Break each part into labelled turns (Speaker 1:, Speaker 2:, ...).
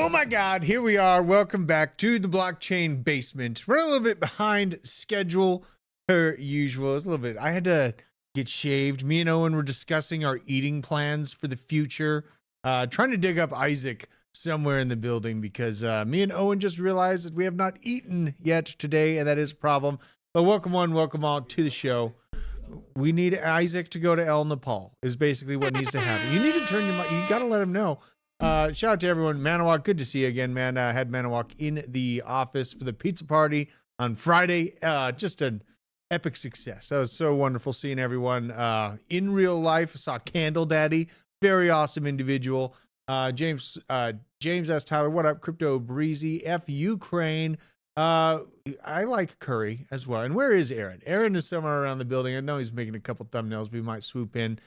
Speaker 1: Oh my God, here we are. Welcome back to the blockchain basement. We're a little bit behind schedule per usual. It's a little bit, I had to get shaved. Me and Owen were discussing our eating plans for the future, trying to dig up Isaac somewhere in the building because me and Owen just realized that we have not eaten yet today, and that is a problem. But welcome one, welcome all to the show. We need Isaac to go to El Nepal is basically what needs to happen. You need to turn your mic. You got to let him know. Shout out to everyone. Manawak, good to see you again, man. I had Manawak in the office for the pizza party on Friday. Just an epic success. That was so wonderful seeing everyone in real life. I saw Candle Daddy, very awesome individual. James S. Tyler, what up? Crypto Breezy, F Ukraine. I like Curry as well. And where is Aaron? Aaron is somewhere around the building. I know he's making a couple thumbnails. We might swoop in.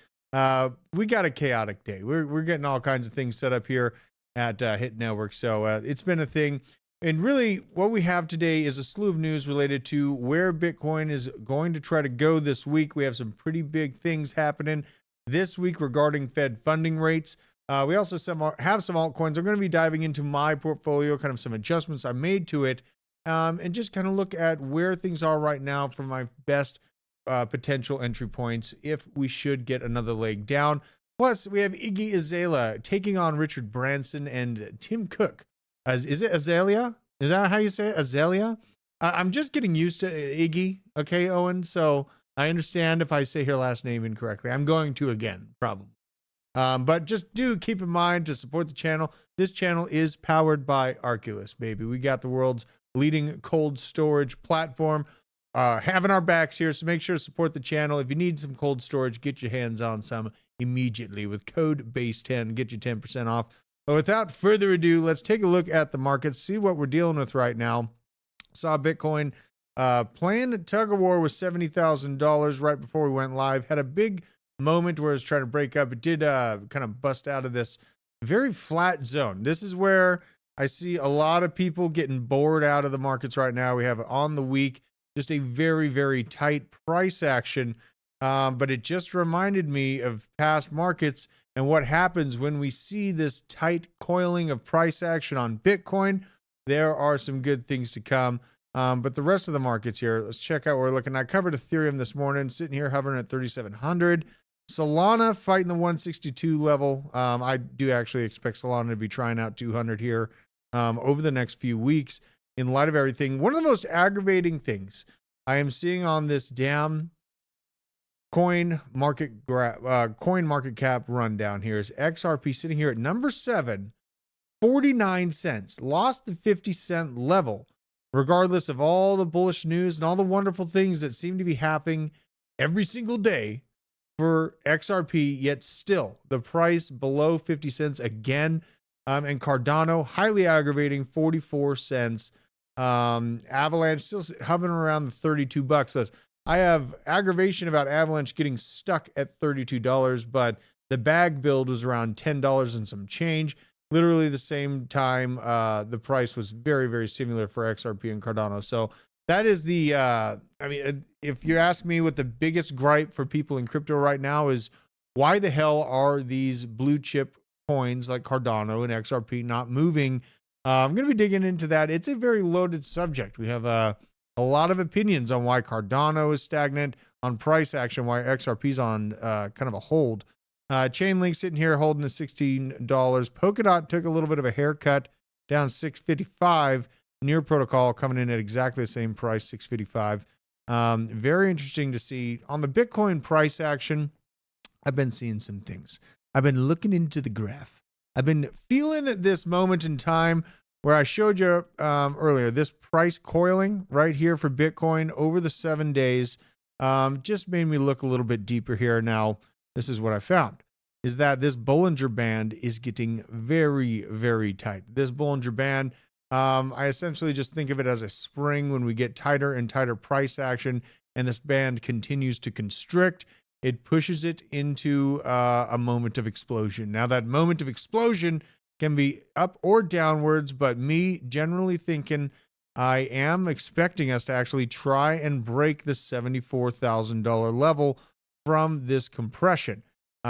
Speaker 1: We got a chaotic day. We're getting all kinds of things set up here at Hit Network. So it's been a thing. And really what we have today is a slew of news related to where Bitcoin is going to try to go this week. We have some pretty big things happening this week regarding Fed funding rates. We also have some altcoins. I'm going to be diving into my portfolio, kind of some adjustments I made to it, and just kind of look at where things are right now for my best potential entry points if we should get another leg down. Plus, we have Iggy Azalea taking on Richard Branson and Tim Cook. Is it Azalea? Is that how you say it? Azalea? I'm just getting used to Iggy, okay, Owen? So I understand if I say her last name incorrectly. I'm going to again, probably. But just do keep in mind to support the channel. This channel is powered by Arculus, baby. We got the world's leading cold storage platform having our backs here, so make sure to support the channel. If you need some cold storage, get your hands on some immediately with code BASE10, get you 10% off. But without further ado, let's take a look at the markets, see what we're dealing with right now. Saw Bitcoin playing a tug of war with $70,000 right before we went live. Had a big moment where it was trying to break up. It did kind of bust out of this very flat zone. This is where I see a lot of people getting bored out of the markets right now. We have on the week just a very, very tight price action. But it just reminded me of past markets and what happens when we see this tight coiling of price action on Bitcoin. There are some good things to come. But the rest of the markets here, let's check out what we're looking at. I covered Ethereum this morning, sitting here hovering at 3,700. Solana fighting the 162 level. I do actually expect Solana to be trying out 200 here over the next few weeks in light of everything. One of the most aggravating things I am seeing on this damn coin market cap rundown here is XRP sitting here at number 7, 49 cents, lost the 50-cent level, regardless of all the bullish news and all the wonderful things that seem to be happening every single day for XRP, yet still the price below 50 cents again. And Cardano, highly aggravating, 44 cents. Avalanche still hovering around the $32. So I have aggravation about Avalanche getting stuck at $32, but the bag build was around $10 and some change. Literally the same time, the price was very, very similar for XRP and Cardano. So that is the, I mean, if you ask me what the biggest gripe for people in crypto right now is, why the hell are these blue chip coins like Cardano and XRP not moving? I'm going to be digging into that. It's a very loaded subject. We have a lot of opinions on why Cardano is stagnant on price action, why XRP's on kind of a hold. Chainlink sitting here holding the $16. Polkadot took a little bit of a haircut, down $6.55. Near Protocol coming in at exactly the same price, $6.55. Very interesting to see. On the Bitcoin price action, I've been seeing some things. I've been looking into the graph. I've been feeling at this moment in time where I showed you earlier, this price coiling right here for Bitcoin over the 7 days just made me look a little bit deeper here. Now, this is what I found, is that this Bollinger Band is getting very, very tight. This Bollinger Band, I essentially just think of it as a spring. When we get tighter and tighter price action and this band continues to constrict, it pushes it into a moment of explosion. Now, that moment of explosion can be up or downwards, but me generally thinking I am expecting us to actually try and break the $74,000 level from this compression.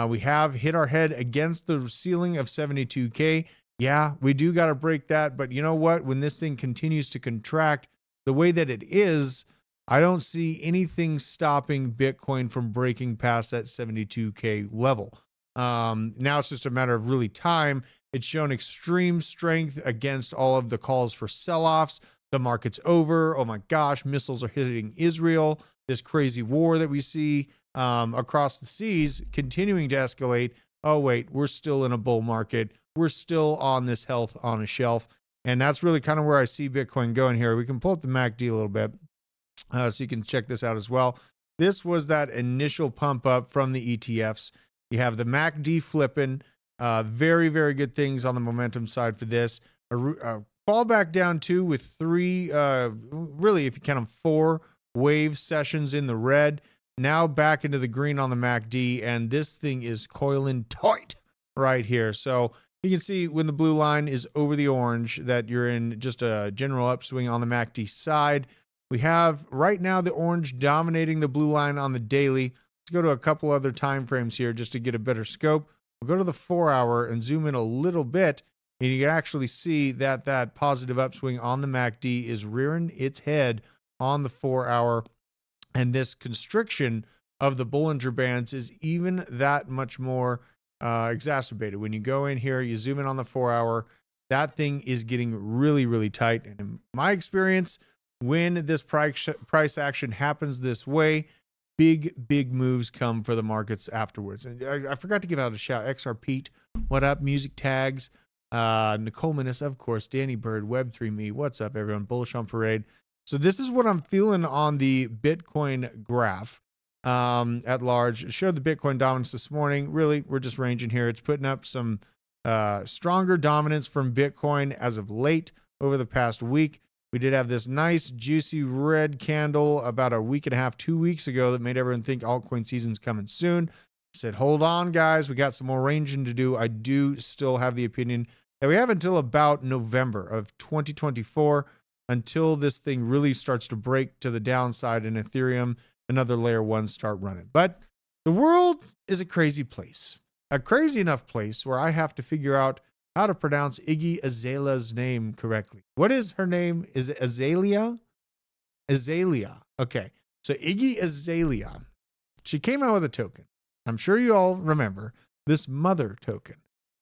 Speaker 1: We have hit our head against the ceiling of 72K. Yeah, we do got to break that. But you know what? When this thing continues to contract the way that it is, I don't see anything stopping Bitcoin from breaking past that 72K level. Now it's just a matter of really time. It's shown extreme strength against all of the calls for sell-offs. The market's over. Oh my gosh, missiles are hitting Israel. This crazy war that we see across the seas continuing to escalate. Oh wait, we're still in a bull market. We're still on this health on a shelf. And that's really kind of where I see Bitcoin going here. We can pull up the MACD a little bit so you can check this out as well. This was that initial pump up from the ETFs. You have the MACD flipping. Very, very good things on the momentum side for this. Fall back down too with three, really, if you count them, 4 wave sessions in the red. Now back into the green on the MACD, and this thing is coiling tight right here. So you can see when the blue line is over the orange that you're in just a general upswing on the MACD side. We have right now the orange dominating the blue line on the daily. Let's go to a couple other time frames here just to get a better scope. We'll go to the 4-hour and zoom in a little bit, and you can actually see that that positive upswing on the MACD is rearing its head on the 4-hour. And this constriction of the Bollinger Bands is even that much more exacerbated. When you go in here, you zoom in on the 4-hour, that thing is getting really, really tight. And in my experience, when this price action happens this way, big moves come for the markets afterwards. And I forgot to give out a shout. XR Pete, what up? Music Tags, Nicole Minnis, of course, Danny Bird, Web3Me, what's up, everyone? Bullish on Parade. So this is what I'm feeling on the Bitcoin graph at large. It showed the Bitcoin dominance this morning. Really, we're just ranging here. It's putting up some stronger dominance from Bitcoin as of late over the past week. We did have this nice juicy red candle about a week and a half, 2 weeks ago that made everyone think altcoin season's coming soon. I said, hold on, guys. We got some more ranging to do. I do still have the opinion that we have until about November of 2024 until this thing really starts to break to the downside and Ethereum and other layer ones start running. But the world is a crazy place, a crazy enough place where I have to figure out how to pronounce Iggy Azalea's name correctly. What is her name? Is it Azalea? Azalea. Okay. So Iggy Azalea, she came out with a token. I'm sure you all remember this mother token.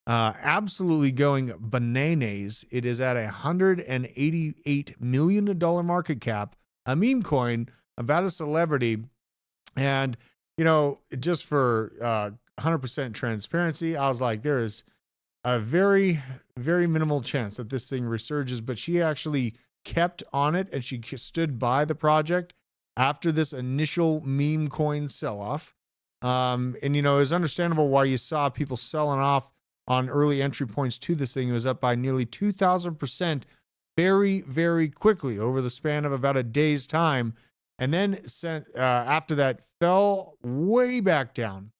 Speaker 1: Absolutely going bananas. It is at $188 million market cap, a meme coin about a celebrity. And, you know, just for 100% transparency, I was like, there is a very, very minimal chance that this thing resurges, but she actually kept on it and she stood by the project after this initial meme coin sell-off. And, you know, it's understandable why you saw people selling off on early entry points to this thing. It was up by nearly 2,000% very, very quickly over the span of about a day's time. And then after that fell way back down.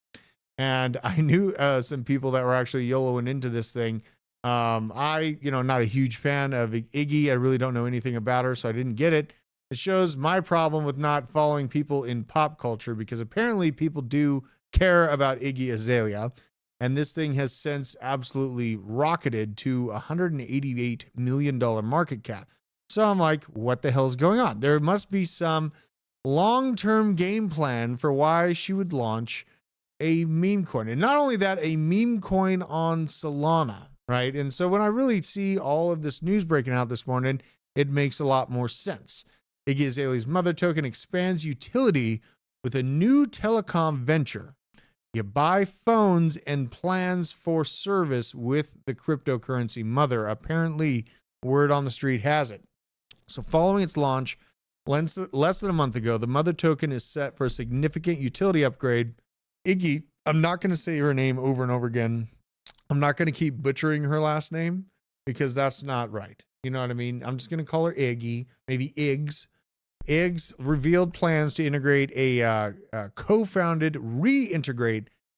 Speaker 1: And I knew some people that were actually YOLOing into this thing. I, you know, not a huge fan of Iggy. I really don't know anything about her, so I didn't get it. It shows my problem with not following people in pop culture, because apparently people do care about Iggy Azalea. And this thing has since absolutely rocketed to $188 million market cap. So I'm like, what the hell's going on? There must be some long-term game plan for why she would launch a meme coin. And not only that, a meme coin on Solana, right? And so when I really see all of this news breaking out this morning, it makes a lot more sense. Iggy Azalea's mother token expands utility with a new telecom venture. You buy phones and plans for service with the cryptocurrency mother. Apparently, word on the street has it. So following its launch less than a month ago, the mother token is set for a significant utility upgrade. Iggy, I'm not going to say her name over and over again. I'm not going to keep butchering her last name because that's not right. You know what I mean? I'm just going to call her Iggy, maybe Iggs. Iggs revealed plans to integrate reintegrate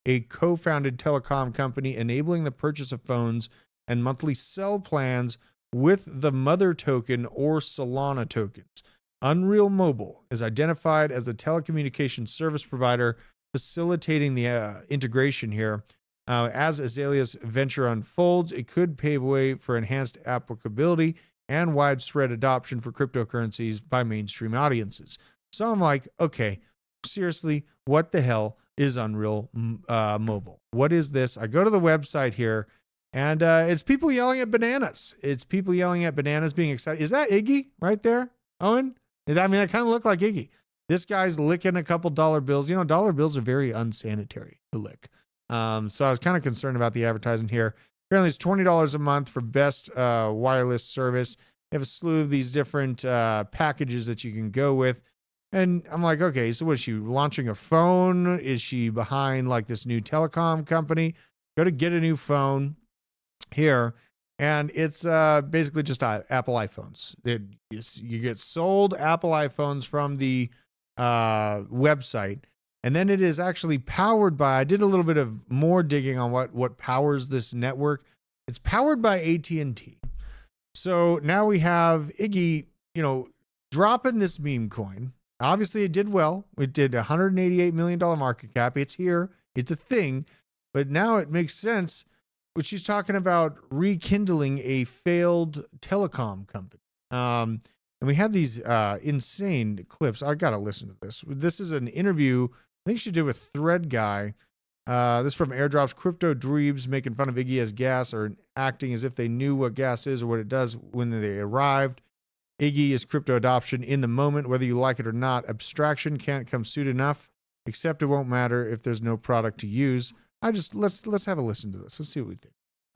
Speaker 1: a co-founded telecom company, enabling the purchase of phones and monthly cell plans with the mother token or Solana tokens. Unreal Mobile is identified as a telecommunications service provider facilitating the integration here. As Azalea's venture unfolds, it could pave way for enhanced applicability and widespread adoption for cryptocurrencies by mainstream audiences. So I'm like, okay, seriously, what the hell is Unreal Mobile? What is this? I go to the website here, and it's people yelling at bananas. It's people yelling at bananas, being excited. Is that Iggy right there, Owen? I mean, that kind of looked like Iggy. This guy's licking a couple dollar bills. You know, dollar bills are very unsanitary to lick. So I was kind of concerned about the advertising here. Apparently it's $20 a month for best wireless service. They have a slew of these different packages that you can go with. And I'm like, okay, so what is she launching a phone? Is she behind like this new telecom company? Go to get a new phone here. And it's basically just Apple iPhones. You get sold Apple iPhones from the website. And then it is actually powered by, I did a little bit of more digging on what powers this network. It's powered by AT&T. So now we have Iggy, you know, dropping this meme coin. Obviously it did well. It did $188 million market cap. It's here. It's a thing. But now it makes sense when she's talking about rekindling a failed telecom company. And we had these insane clips. I got to listen to this. This is an interview I think she did with Thread Guy. This from Airdrop's crypto dweebs making fun of Iggy as gas or acting as if they knew what gas is or what it does when they arrived. Iggy is crypto adoption in the moment, whether you like it or not. Abstraction can't come soon enough, except it won't matter if there's no product to use. Let's have a listen to this. Let's see what we think.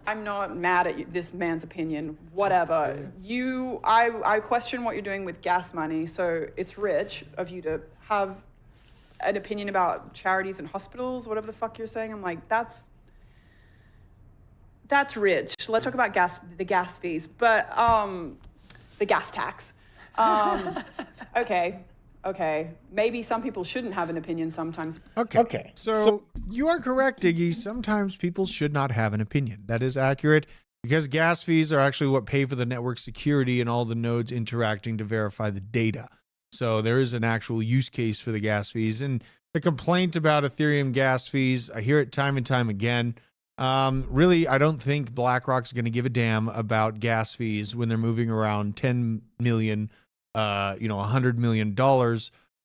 Speaker 2: I'm not mad at this man's opinion, whatever. I question what you're doing with gas money, so it's rich of you to have an opinion about charities and hospitals, whatever the fuck you're saying. I'm like, that's rich. Let's talk about the gas fees, but the gas tax. Okay. Maybe some people shouldn't have an opinion sometimes.
Speaker 1: Okay. So you are correct, Iggy. Sometimes people should not have an opinion. That is accurate because gas fees are actually what pay for the network security and all the nodes interacting to verify the data. So there is an actual use case for the gas fees. And the complaint about Ethereum gas fees, I hear it time and time again. Really, I don't think BlackRock's going to give a damn about gas fees when they're moving around 10 million, $100 million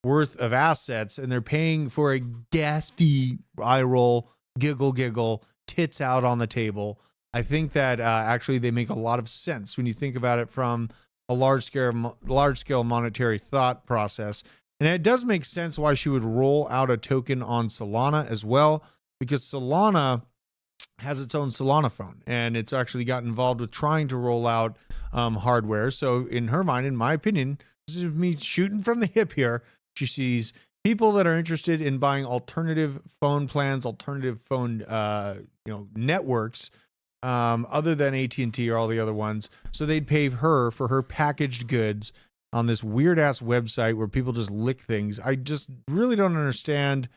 Speaker 1: worth of assets, and they're paying for a gas fee. Eye roll, giggle, tits out on the table. I think that actually they make a lot of sense when you think about it from a large scale monetary thought process. And it does make sense why she would roll out a token on Solana as well, because Solana has its own Solana phone, and it's actually got involved with trying to roll out hardware. So in her mind, in my opinion, this is me shooting from the hip here. She sees people that are interested in buying alternative phone plans, alternative phone networks, other than AT&T or all the other ones. So they'd pay her for her packaged goods on this weird ass website where people just lick things. I just really don't understand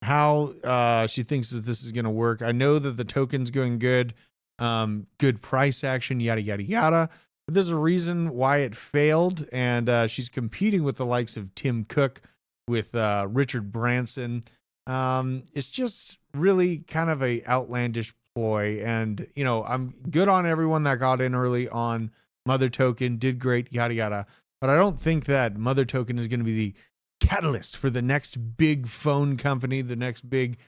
Speaker 1: how she thinks that this is going to work. I know that the token's going good, good price action, yada, yada, yada. But there's a reason why it failed. And she's competing with the likes of Tim Cook, with Richard Branson. It's just really kind of a outlandish ploy. And, I'm good on everyone that got in early on Mother Token, did great, yada, yada. But I don't think that Mother Token is going to be the catalyst for the next big phone company, the next big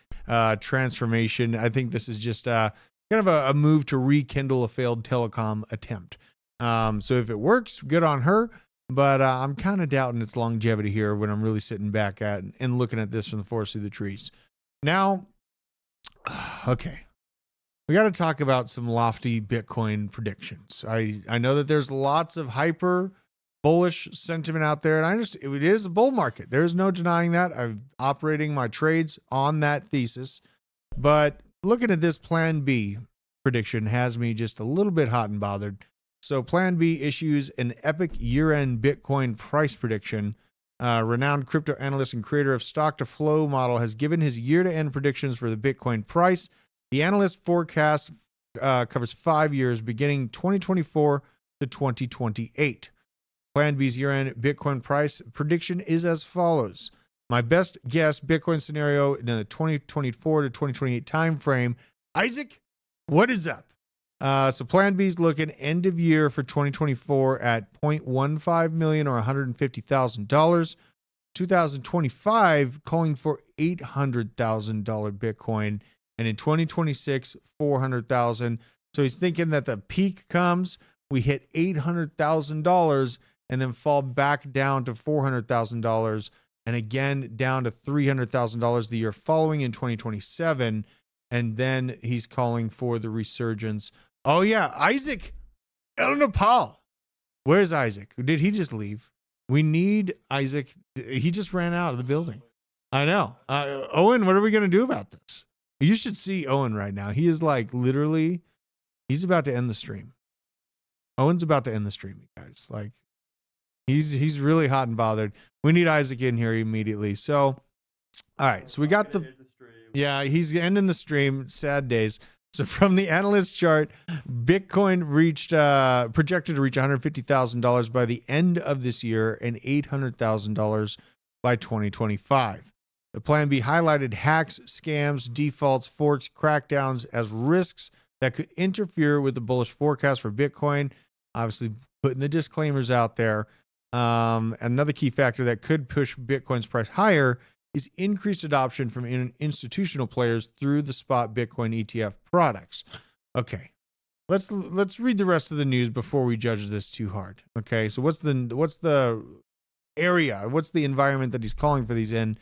Speaker 1: transformation. I think this is just kind of a move to rekindle a failed telecom attempt. So if it works, good on her. But I'm kind of doubting its longevity here when I'm really sitting back at and looking at this from the forest through the trees. Now, okay, we got to talk about some lofty Bitcoin predictions. I know that there's lots of hyper bullish sentiment out there, and it is a bull market. There's no denying that. I'm operating my trades on that thesis. But looking at this Plan B prediction has me just a little bit hot and bothered. So Plan B issues an epic year-end Bitcoin price prediction. Renowned crypto analyst and creator of stock to flow model has given his year-to-end predictions for the Bitcoin price. The analyst forecast covers 5 years, beginning 2024 to 2028. Plan B's year-end Bitcoin price prediction is as follows. My best guess Bitcoin scenario in the 2024 to 2028 timeframe Isaac, what is up? So Plan B is looking end of year for 2024 at 0.15 million or $150,000. 2025 calling for $800,000 Bitcoin, and in 2026 $400,000. So he's thinking that the peak comes, we hit $800,000 and then fall back down to $400,000 and again down to $300,000 the year following in 2027. And then he's calling for the resurgence. Oh yeah, Isaac El Nepal. Where's Isaac? Did he just leave? We need Isaac. He just ran out of the building. I know. Owen, what are we going to do about this? You should see Owen right now. He is like literally, he's about to end the stream. Owen's about to end the stream, guys. Like he's really hot and bothered. We need Isaac in here immediately. So, all right. So we got the, yeah, he's ending the stream. Sad days. So from the analyst chart, Bitcoin reached projected to reach $150,000 by the end of this year and $800,000 by 2025. The Plan B highlighted hacks, scams, defaults, forks, crackdowns as risks that could interfere with the bullish forecast for Bitcoin. Obviously, putting the disclaimers out there. Another key factor that could push Bitcoin's price higher is increased adoption from institutional players through the spot Bitcoin ETF products. Okay, let's read the rest of the news before we judge this too hard. Okay, so what's the area? What's the environment that he's calling for these in?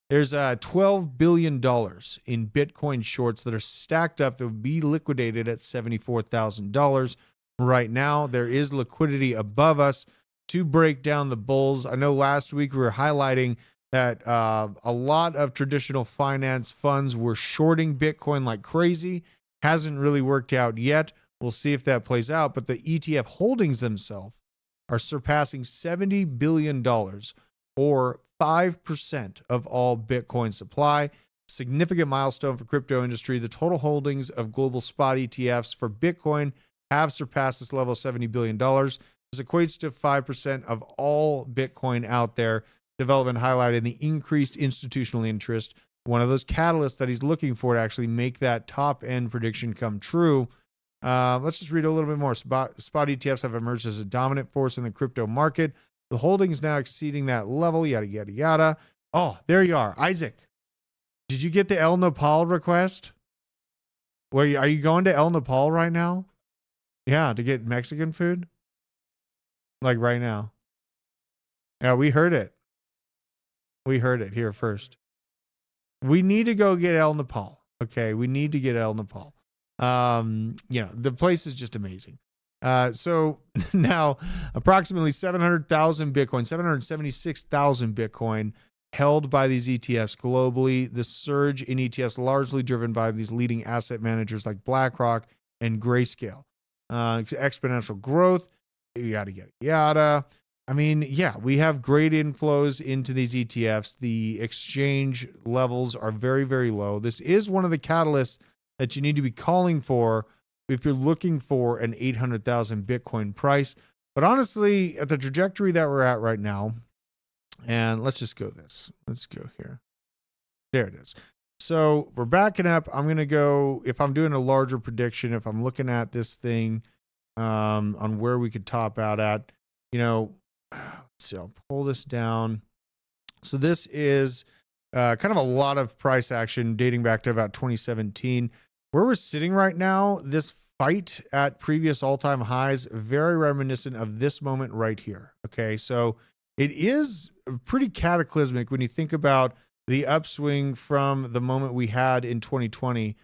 Speaker 1: There's $12 billion in Bitcoin shorts that are stacked up that will be liquidated at $74,000. Right now, there is liquidity above us to break down the bulls. I know last week we were highlighting that a lot of traditional finance funds were shorting Bitcoin like crazy. Hasn't really worked out yet. We'll see if that plays out. But the ETF holdings themselves are surpassing $70 billion or 5% of all Bitcoin supply. Significant milestone for crypto industry. The total holdings of global spot ETFs for Bitcoin have surpassed this level of $70 billion. This equates to 5% of all Bitcoin out there. Development highlighted the increased institutional interest, one of those catalysts that he's looking for to actually make that top end prediction come true. Let's just read a little bit more. Spot ETFs have emerged as a dominant force in the crypto market. The holdings now exceeding that level, yada, yada, yada. Oh, there you are. Isaac, did you get the El Nepal request? Are you going to El Nepal right now? Yeah, to get Mexican food? Like right now. Yeah, we heard it. We heard it here first. We need to go get El Nepal. Okay, we need to get El Nepal. The place is just amazing. So now approximately 700,000 Bitcoin, 776,000 Bitcoin held by these ETFs globally. The surge in ETFs largely driven by these leading asset managers like BlackRock and Grayscale. Exponential growth, yada, yada, yada. I mean, yeah, we have great inflows into these ETFs. The exchange levels are very, very low. This is one of the catalysts that you need to be calling for if you're looking for an 800,000 Bitcoin price. But honestly, at the trajectory that we're at right now, and let's just go this. Let's go here. There it is. So we're backing up. I'm going to go, if I'm doing a larger prediction, if I'm looking at this thing on where we could top out at, let's see, I'll pull this down. So this is kind of a lot of price action dating back to about 2017. Where we're sitting right now, this fight at previous all-time highs, very reminiscent of this moment right here. Okay, so it is pretty cataclysmic when you think about the upswing from the moment we had in 2020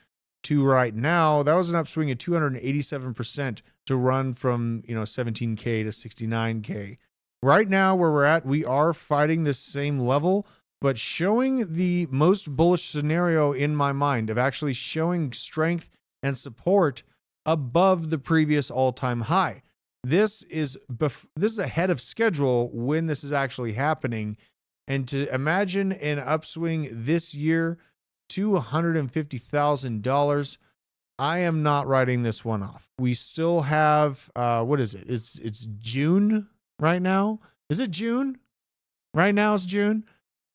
Speaker 1: to right now. That was an upswing of 287% to run from 17K to 69K. Right now, where we're at, we are fighting this same level, but showing the most bullish scenario in my mind of actually showing strength and support above the previous all-time high. This is ahead of schedule when this is actually happening. And to imagine an upswing this year to $150,000, I am not writing this one off. We still have, what is it? It's June right now. Is it June? Right now it's June.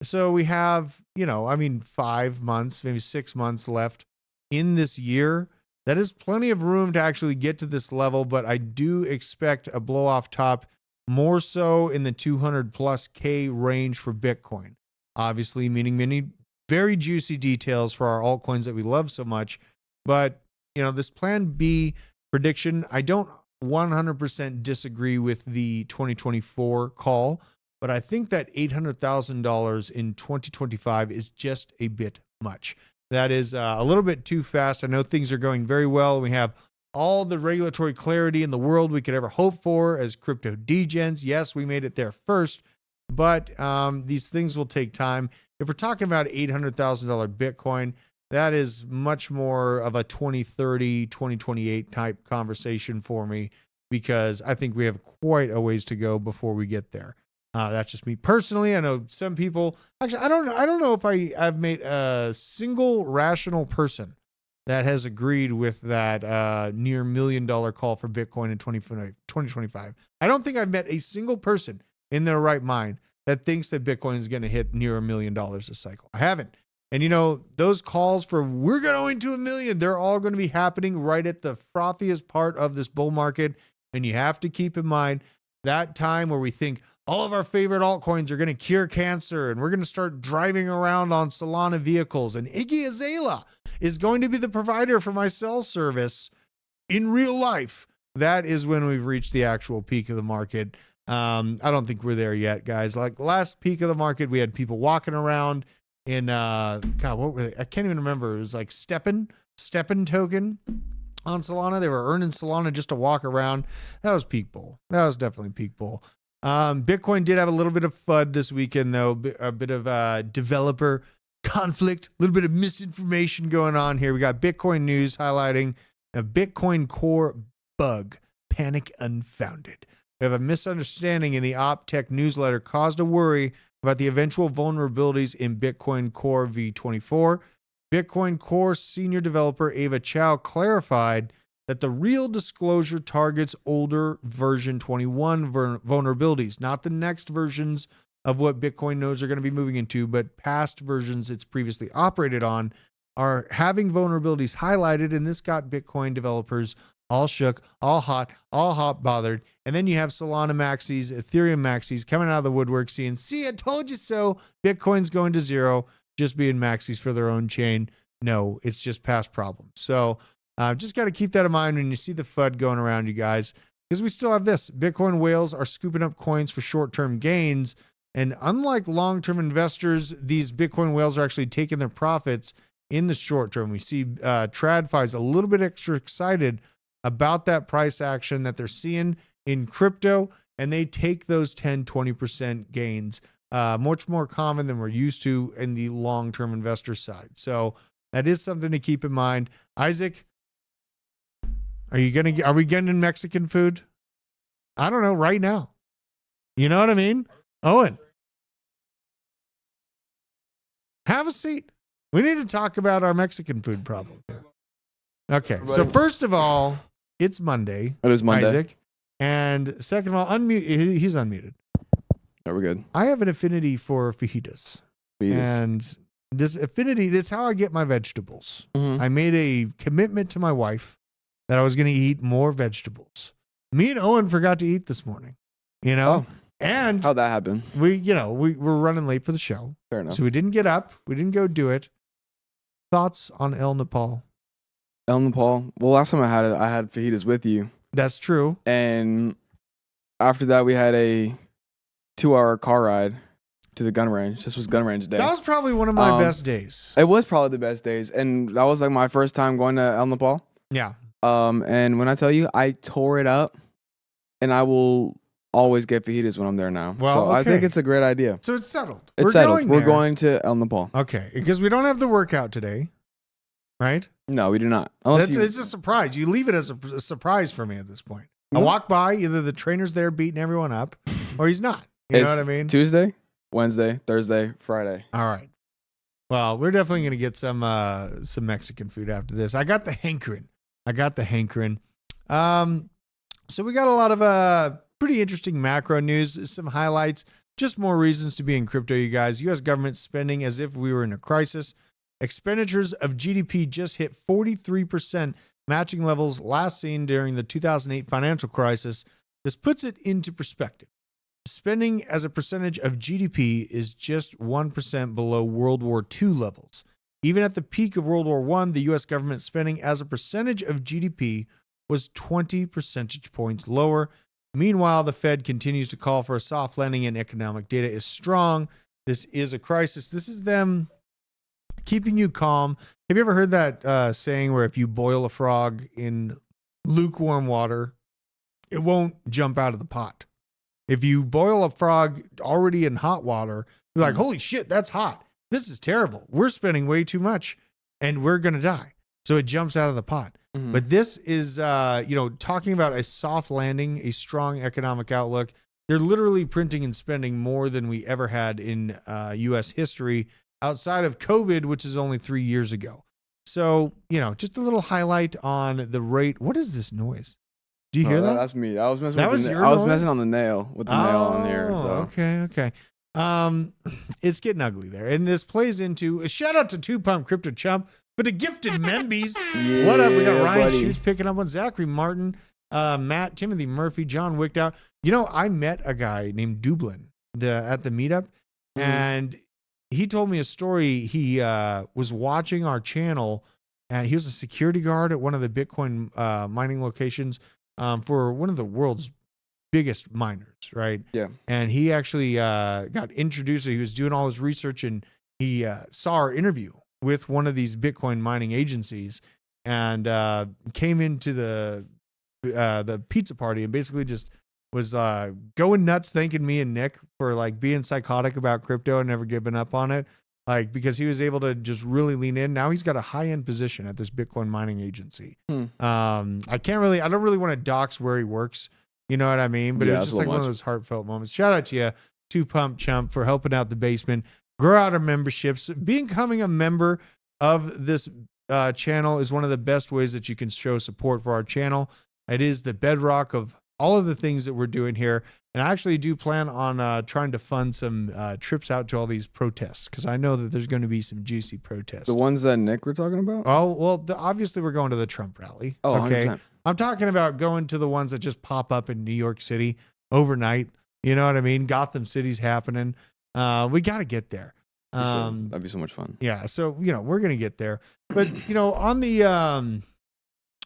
Speaker 1: So we have, 5 months, maybe 6 months left in this year. That is plenty of room to actually get to this level, but I do expect a blow off top more so in the 200 plus K range for Bitcoin. Obviously, meaning many very juicy details for our altcoins that we love so much. But, this plan B prediction, I don't 100% disagree with the 2024 call, but I think that $800,000 in 2025 is just a bit much. That is a little bit too fast. I know things are going very well. We have all the regulatory clarity in the world we could ever hope for as crypto degens. Yes, we made it there first, but these things will take time. If we're talking about $800,000 Bitcoin, that is much more of a 2030, 2028 type conversation for me, because I think we have quite a ways to go before we get there. That's just me personally. I know some people, actually, I don't know if I've met a single rational person that has agreed with that near $1 million call for Bitcoin in 2025. I don't think I've met a single person in their right mind that thinks that Bitcoin is going to hit near $1 million a cycle. I haven't. And those calls for we're going to $1 million, they're all going to be happening right at the frothiest part of this bull market. And you have to keep in mind that time where we think all of our favorite altcoins are going to cure cancer and we're going to start driving around on Solana vehicles and Iggy Azalea is going to be the provider for my cell service in real life. That is when we've reached the actual peak of the market. I don't think we're there yet, guys. Like last peak of the market, we had people walking around in, God, what were they? I can't even remember. It was like Steppen token on Solana. They were earning Solana just to walk around. That was peak bull. That was definitely peak bull. Bitcoin did have a little bit of FUD this weekend, though. A bit of developer conflict, a little bit of misinformation going on here. We got Bitcoin news highlighting a Bitcoin Core bug, panic unfounded. We have a misunderstanding in the OpTech newsletter caused a worry about the eventual vulnerabilities in Bitcoin Core v24. Bitcoin Core senior developer Ava Chow clarified that the real disclosure targets older version 21 vulnerabilities, not the next versions of what Bitcoin nodes are going to be moving into, but past versions it's previously operated on are having vulnerabilities highlighted, and this got Bitcoin developers all shook, all hot bothered. And then you have Solana maxis, Ethereum maxis coming out of the woodwork saying, see, I told you so. Bitcoin's going to zero, just being maxis for their own chain. No, it's just past problems. So just got to keep that in mind when you see the FUD going around, you guys, because we still have this. Bitcoin whales are scooping up coins for short-term gains. And unlike long-term investors, these Bitcoin whales are actually taking their profits in the short term. We see TradFi's a little bit extra excited about that price action that they're seeing in crypto, and they take those 10, 20% gains, much more common than we're used to in the long-term investor side. So that is something to keep in mind. Isaac, are we getting Mexican food? I don't know, right now. You know what I mean? Owen, have a seat. We need to talk about our Mexican food problem. Okay, so first of all, it's Monday.
Speaker 3: It is Monday.
Speaker 1: Isaac. And second of all, unmute. He's unmuted.
Speaker 3: Are we good?
Speaker 1: I have an affinity for fajitas. And this affinity, that's how I get my vegetables.
Speaker 3: Mm-hmm.
Speaker 1: I made a commitment to my wife that I was going to eat more vegetables. Me and Owen forgot to eat this morning,
Speaker 3: Oh.
Speaker 1: And
Speaker 3: How'd that happen?
Speaker 1: we were running late for the show.
Speaker 3: Fair enough.
Speaker 1: So we didn't get up. We didn't go do it. Thoughts on El Nepal?
Speaker 3: El Nepal. Well, last time I had fajitas with you.
Speaker 1: That's true.
Speaker 3: And after that, we had a 2-hour car ride to the gun range. This was gun range day.
Speaker 1: That was probably one of my best days.
Speaker 3: It was probably the best days. And that was like my first time going to El Nepal.
Speaker 1: Yeah.
Speaker 3: And when I tell you, I tore it up, and I will always get fajitas when I'm there now.
Speaker 1: Well,
Speaker 3: so I think
Speaker 1: okay.
Speaker 3: it's a great idea.
Speaker 1: So it's settled.
Speaker 3: It's settled. We're going to El Nepal.
Speaker 1: Okay, because we don't have the workout today, right?
Speaker 3: No, we do not. Unless
Speaker 1: It's a surprise. You leave it as a surprise for me at this point. I
Speaker 3: No.
Speaker 1: walk by, either the trainer's there beating everyone up, or he's not. You know
Speaker 3: It's
Speaker 1: what I mean?
Speaker 3: Tuesday, Wednesday, Thursday, Friday.
Speaker 1: All right. Well, we're definitely going to get some Mexican food after this. I got the hankering. So we got a lot of pretty interesting macro news, some highlights, just more reasons to be in crypto, you guys. U.S. government spending as if we were in a crisis. Expenditures of GDP just hit 43% matching levels last seen during the 2008 financial crisis. This puts it into perspective. Spending as a percentage of GDP is just 1% below World War II levels. Even at the peak of World War I, the U.S. government spending as a percentage of GDP was 20 percentage points lower. Meanwhile, the Fed continues to call for a soft landing and economic data is strong. This is a crisis. This is them keeping you calm. Have you ever heard that saying where if you boil a frog in lukewarm water, it won't jump out of the pot? If you boil a frog already in hot water, you're like, holy shit, that's hot. This is terrible. We're spending way too much and we're going to die. So it jumps out of the pot. But this is, talking about a soft landing, a strong economic outlook. They're literally printing and spending more than we ever had in U.S. history outside of COVID, which is only 3 years ago. So, just a little highlight on the rate. What is this noise? Do you hear that?
Speaker 3: That's me. I was messing.
Speaker 1: That
Speaker 3: with
Speaker 1: was
Speaker 3: the,
Speaker 1: your
Speaker 3: I was
Speaker 1: noise?
Speaker 3: messing on the nail with the nail on here. So.
Speaker 1: Okay. It's getting ugly there, and this plays into a shout out to Two Pump Crypto Chump for the gifted membies.
Speaker 3: Yeah,
Speaker 1: What up? We got Ryan
Speaker 3: buddy.
Speaker 1: Shoots picking up on Zachary Martin, Matt, Timothy Murphy, John Wickdout. I met a guy named Dublin at the meetup, and he told me a story. He was watching our channel, and he was a security guard at one of the Bitcoin mining locations for one of the world's biggest miners, right?
Speaker 3: Yeah.
Speaker 1: And he actually got introduced. He was doing all his research, and he saw our interview with one of these Bitcoin mining agencies, and came into the pizza party and basically just was going nuts, thanking me and Nick for like being psychotic about crypto and never giving up on it. Like, because he was able to just really lean in. Now he's got a high-end position at this Bitcoin mining agency. I don't really want to dox where he works. You know what I mean? But it was just like one of those heartfelt moments. Shout out to you, Two Pump Chump, for helping out the basement, grow out our memberships. Becoming a member of this channel is one of the best ways that you can show support for our channel. It is the bedrock of all of the things that we're doing here. And I actually do plan on trying to fund some trips out to all these protests, because I know that there's going to be some juicy protests.
Speaker 3: The ones that Nick were talking about?
Speaker 1: Oh, well, obviously we're going to the Trump rally.
Speaker 3: Oh,
Speaker 1: okay.
Speaker 3: 100%.
Speaker 1: I'm talking about going to the ones that just pop up in New York City overnight. You know what I mean? Gotham City's happening. We got to get there.
Speaker 3: That'd be so much fun.
Speaker 1: Yeah. So, we're going to get there. But, on the,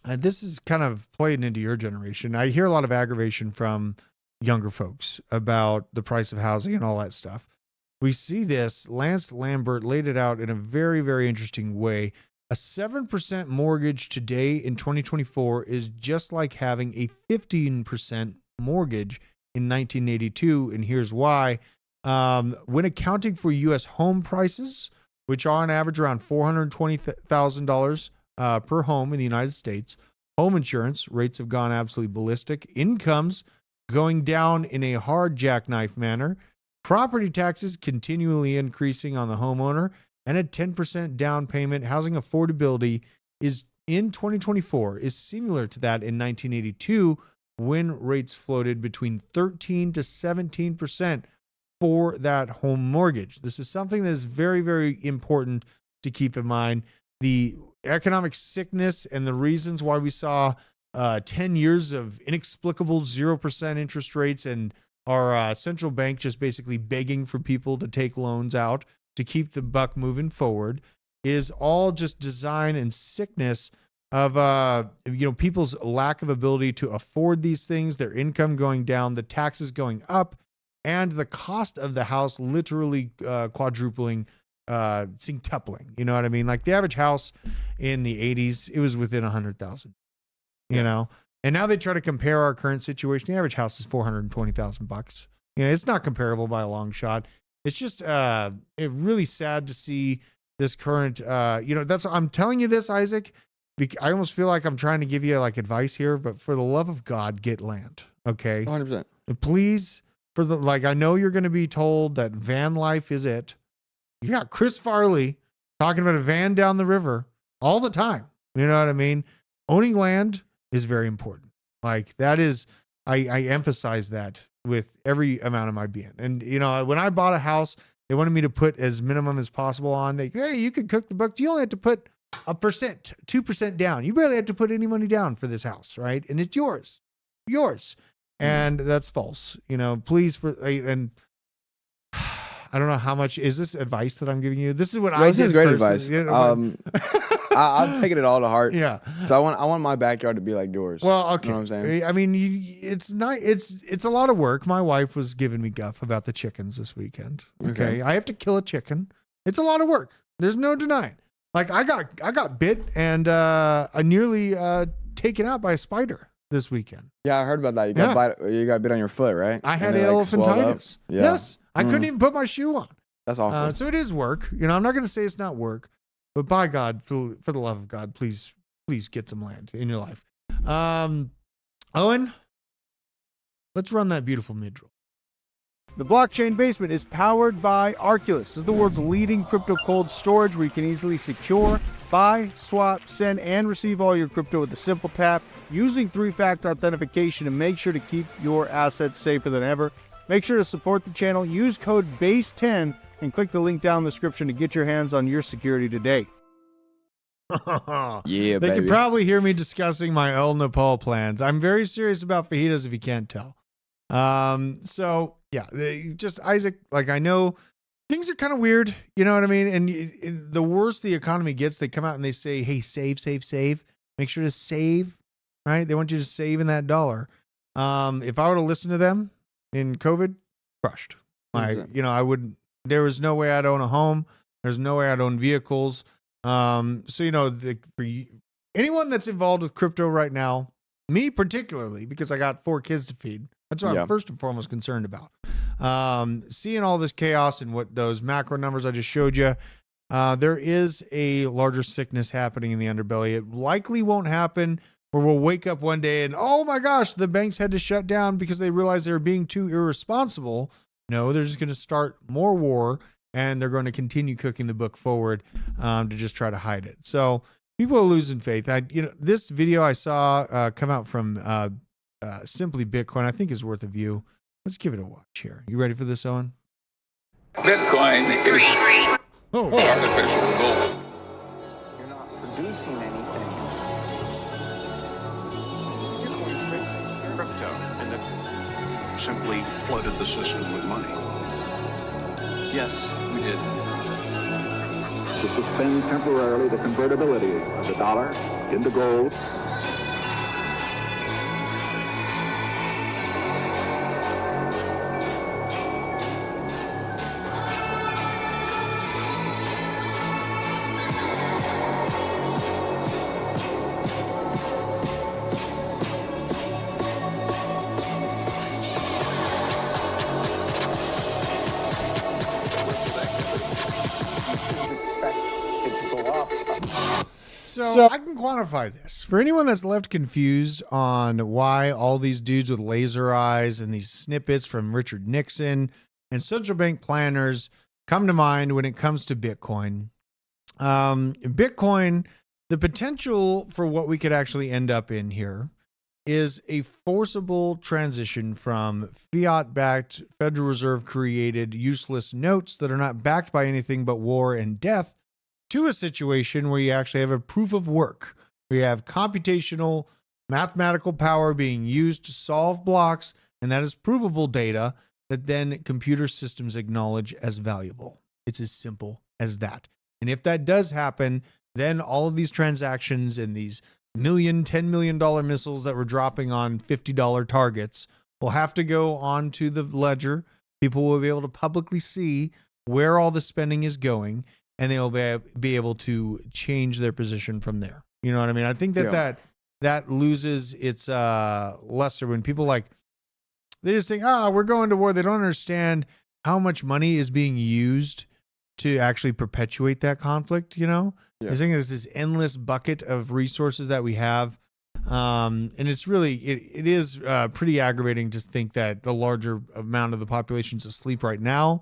Speaker 1: this is kind of playing into your generation. I hear a lot of aggravation from younger folks about the price of housing and all that stuff. We see this. Lance Lambert laid it out in a very, very interesting way. A 7% mortgage today in 2024 is just like having a 15% mortgage in 1982. And here's why. When accounting for U.S. home prices, which are on average around $420,000 per home in the United States, home insurance rates have gone absolutely ballistic. Incomes going down in a hard jackknife manner. Property taxes continually increasing on the homeowner, and a 10% down payment. Housing affordability is in 2024 is similar to that in 1982, when rates floated between 13 to 17% for that home mortgage. This is something that is very, very important to keep in mind. The economic sickness and the reasons why we saw 10 years of inexplicable 0% interest rates, and our central bank just basically begging for people to take loans out to keep the buck moving forward, is all just design and sickness of people's lack of ability to afford these things, their income going down, the taxes going up, and the cost of the house literally quadrupling, singtupling. You know what I mean? Like the average house in the 80s, it was within 100,000. You know, and now they try to compare our current situation. The average house is $420,000. It's not comparable by a long shot. It's just it really sad to see this current. That's I'm telling you this, Isaac. I almost feel like I'm trying to give you like advice here, but for the love of God, get land, okay?
Speaker 3: 100%.
Speaker 1: Please, I know you're going to be told that van life is it. You got Chris Farley talking about a van down the river all the time. You know what I mean? Owning land is very important. Like that is, I emphasize that with every amount of my being. And, when I bought a house, they wanted me to put as minimum as possible on. Hey, you can cook the books. You only have to put 1%, 2% down. You barely have to put any money down for this house, right? And it's yours. And that's false. Please and I don't know how much is this advice that I'm giving you. This is what I
Speaker 3: This is great advice. I'm taking it all to heart.
Speaker 1: Yeah.
Speaker 3: So I want my backyard to be like yours.
Speaker 1: Well, okay.
Speaker 3: You know what I'm saying?
Speaker 1: I mean, it's not. It's a lot of work. My wife was giving me guff about the chickens this weekend. Okay. I have to kill a chicken. It's a lot of work. There's no denying. Like I got bit and I nearly taken out by a spider this weekend.
Speaker 3: Yeah, I heard about that. You got bit on your foot, right?
Speaker 1: I had elephantitis.
Speaker 3: Yeah.
Speaker 1: Yes. I couldn't even put my shoe on.
Speaker 3: That's awful.
Speaker 1: So it is work. I'm not going to say it's not work, but by God, for the love of God, please get some land in your life. Owen, let's run that beautiful mid-roll.
Speaker 4: The Blockchain Basement is powered by Arculus. This is the world's leading crypto cold storage where you can easily secure, buy, swap, send, and receive all your crypto with a simple tap using 3-factor authentication to make sure to keep your assets safer than ever. Make sure to support the channel. Use code BASE10 and click the link down in the description to get your hands on your security today.
Speaker 3: Yeah,
Speaker 1: They
Speaker 3: baby.
Speaker 1: can probably hear me discussing my El Nepal plans. I'm very serious about fajitas if you can't tell. So yeah, Isaac, like I know things are kind of weird, you know what I mean? And the worse the economy gets, they come out and they say, hey, save. Make sure to save, right? They want you to save in that dollar. If I were to listen to them in COVID, crushed. I wouldn't, there was no way I'd own a home. There's no way I'd own vehicles. So, for anyone that's involved with crypto right now, me particularly, because I got 4 kids to feed. That's what I'm first and foremost concerned about. Seeing all this chaos and what those macro numbers I just showed you, there is a larger sickness happening in the underbelly. It likely won't happen where we'll wake up one day and, oh my gosh, the banks had to shut down because they realized they were being too irresponsible. No, they're just going to start more war and they're going to continue cooking the book forward to just try to hide it. So people are losing faith. This video I saw come out from Simply Bitcoin, I think is worth a view. Let's give it a watch here. You ready for this, Owen?
Speaker 5: Bitcoin is artificial gold.
Speaker 6: You're not producing anything.
Speaker 7: Crypto, and that simply flooded the system with money.
Speaker 6: Yes, we did.
Speaker 8: To suspend temporarily the convertibility of the dollar into gold.
Speaker 1: So I can quantify this. For anyone that's left confused on why all these dudes with laser eyes and these snippets from Richard Nixon and central bank planners come to mind when it comes to Bitcoin. Bitcoin, the potential for what we could actually end up in here is a forcible transition from fiat-backed, Federal Reserve-created useless notes that are not backed by anything but war and death to a situation where you actually have a proof of work. We have computational mathematical power being used to solve blocks, and that is provable data that then computer systems acknowledge as valuable. It's as simple as that. And if that does happen, then all of these transactions and these $10 million missiles that we're dropping on $50 targets will have to go onto the ledger. People will be able to publicly see where all the spending is going, and they'll be able to change their position from there. You know what I mean? I think that loses its luster when people they just think, we're going to war. They don't understand how much money is being used to actually perpetuate that conflict, Yeah. I think there's this endless bucket of resources that we have. And it's really, it is pretty aggravating to think that the larger amount of the population's asleep right now.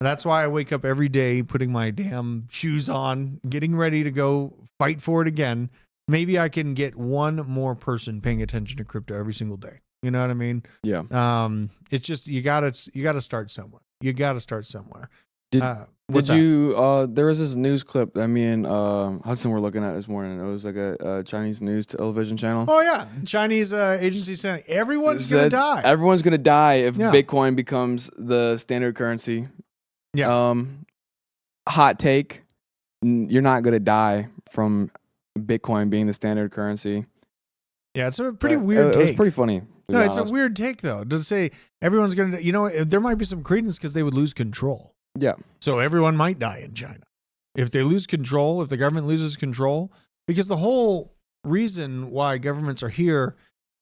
Speaker 1: That's why I wake up every day putting my damn shoes on, getting ready to go fight for it again. Maybe I can get one more person paying attention to crypto every single day. You know what I mean?
Speaker 3: Yeah.
Speaker 1: It's just you gotta start somewhere. You gotta start somewhere.
Speaker 3: Did
Speaker 1: what's that?
Speaker 3: you? There was this news clip that me and Hudson were looking at this morning. It was like a Chinese news television channel.
Speaker 1: Oh yeah, Chinese agency saying everyone's gonna
Speaker 3: Said
Speaker 1: die.
Speaker 3: Everyone's gonna die if
Speaker 1: Yeah.
Speaker 3: Bitcoin becomes the standard currency.
Speaker 1: Yeah.
Speaker 3: Hot take: you're not gonna die from Bitcoin being the standard currency.
Speaker 1: Yeah, it's a pretty
Speaker 3: But
Speaker 1: weird
Speaker 3: It
Speaker 1: take.
Speaker 3: was pretty funny. to
Speaker 1: No,
Speaker 3: be
Speaker 1: it's a
Speaker 3: honest.
Speaker 1: weird take though. To say everyone's gonna, there might be some credence because they would lose control.
Speaker 3: Yeah.
Speaker 1: So everyone might die in China if they lose control. If the government loses control, because the whole reason why governments are here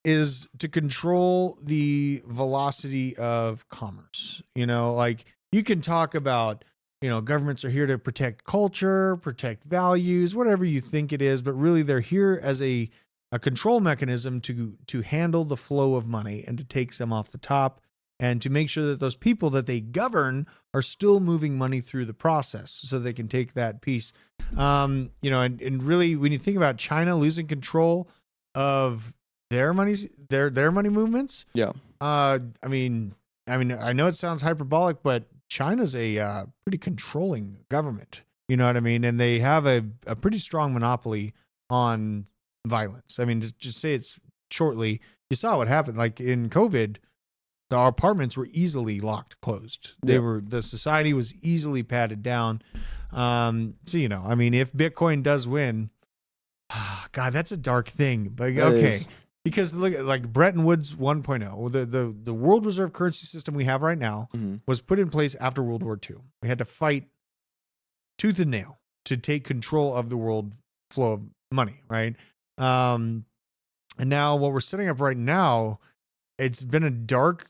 Speaker 1: is to control the velocity of commerce. Like you can talk about, governments are here to protect culture, protect values, whatever you think it is, but really they're here as a control mechanism to handle the flow of money and to take some off the top and to make sure that those people that they govern are still moving money through the process so they can take that piece. And really when you think about China losing control of their money movements.
Speaker 3: Yeah.
Speaker 1: I know it sounds hyperbolic, but China's a pretty controlling government. You know what I mean? And they have a pretty strong monopoly on violence. I mean, just say it's shortly, you saw what happened. Like in COVID, our apartments were easily closed. The society was easily patted down. If Bitcoin does win, God, that's a dark thing. But okay. Because look at like Bretton Woods 1.0, the world reserve currency system we have right now was put in place after World War II. We had to fight tooth and nail to take control of the world flow of money, right? And now what we're setting up right now, it's been a dark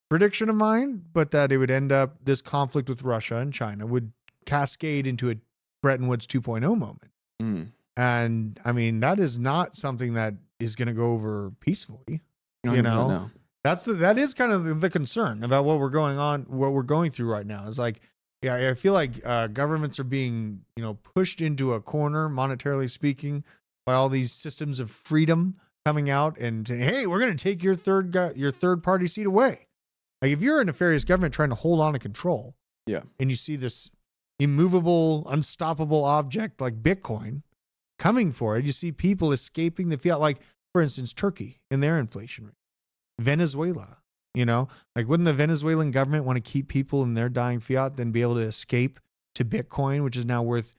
Speaker 1: prediction of mine, but that it would end up, this conflict with Russia and China would cascade into a Bretton Woods 2.0 moment. And I mean, that is not something that is going to go over peacefully.
Speaker 3: No.
Speaker 1: That is kind of the concern about what we're going through right now. Is like, I feel like governments are being, pushed into a corner, monetarily speaking, by all these systems of freedom coming out and hey, we're going to take your third party seat away. Like if you're a nefarious government trying to hold on to control, and you see this immovable, unstoppable object like Bitcoin coming for it, you see people escaping the fiat. Like for instance, Turkey and their inflation rate, Venezuela. Like wouldn't the Venezuelan government want to keep people in their dying fiat than be able to escape to Bitcoin, which is now worth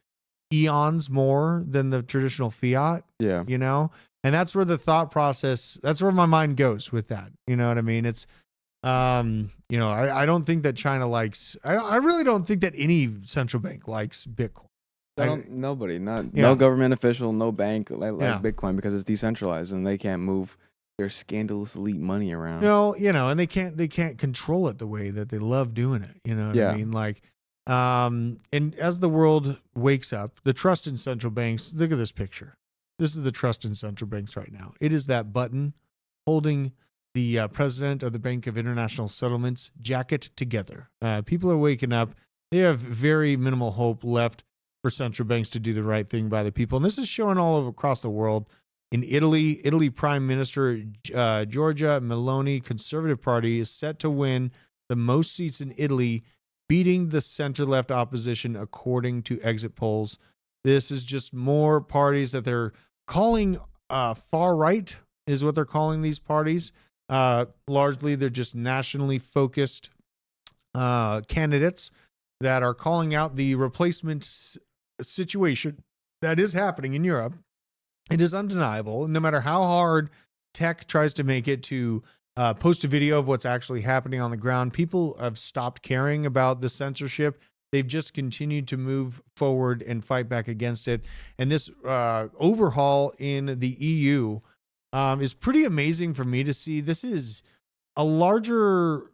Speaker 1: eons more than the traditional fiat?
Speaker 3: Yeah.
Speaker 1: And that's where the thought process, that's where my mind goes with that. You know what I mean? It's, I don't think that China likes, I really don't think that any central bank likes Bitcoin.
Speaker 3: Nobody, no government official, no bank like Bitcoin, because it's decentralized and they can't move their scandalous elite money around.
Speaker 1: No, and they can't control it the way that they love doing it. You know what I mean? Like, and as the world wakes up, the trust in central banks, look at this picture. This is the trust in central banks right now. It is that button holding the president of the Bank of International Settlements jacket together. People are waking up. They have very minimal hope left for central banks to do the right thing by the people. And this is showing all over across the world. In Italy Prime Minister Giorgia Meloni, Conservative Party, is set to win the most seats in Italy, beating the center-left opposition according to exit polls. This is just more parties that they're calling far-right, is what they're calling these parties. Largely, they're just nationally focused candidates that are calling out the replacement situation that is happening in Europe. It is undeniable. No matter how hard tech tries to make it to post a video of what's actually happening on the ground, people have stopped caring about the censorship. They've just continued to move forward and fight back against it. And this overhaul in the EU is pretty amazing for me to see. This is a larger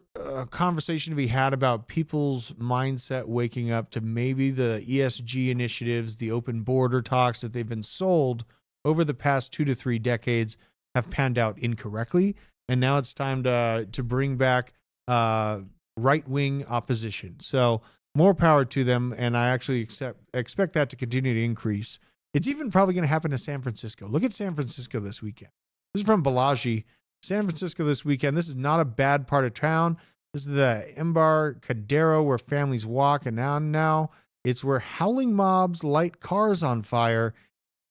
Speaker 1: conversation to be had about people's mindset waking up to maybe the ESG initiatives, the open border talks that they've been sold over the past 2 to 3 decades have panned out incorrectly. And now it's time to bring back right-wing opposition. So more power to them. And I actually expect that to continue to increase. It's even probably going to happen in San Francisco. Look at San Francisco this weekend. This is from Balaji. San Francisco this weekend. This is not a bad part of town. This is the Embarcadero where families walk, and now it's where howling mobs light cars on fire.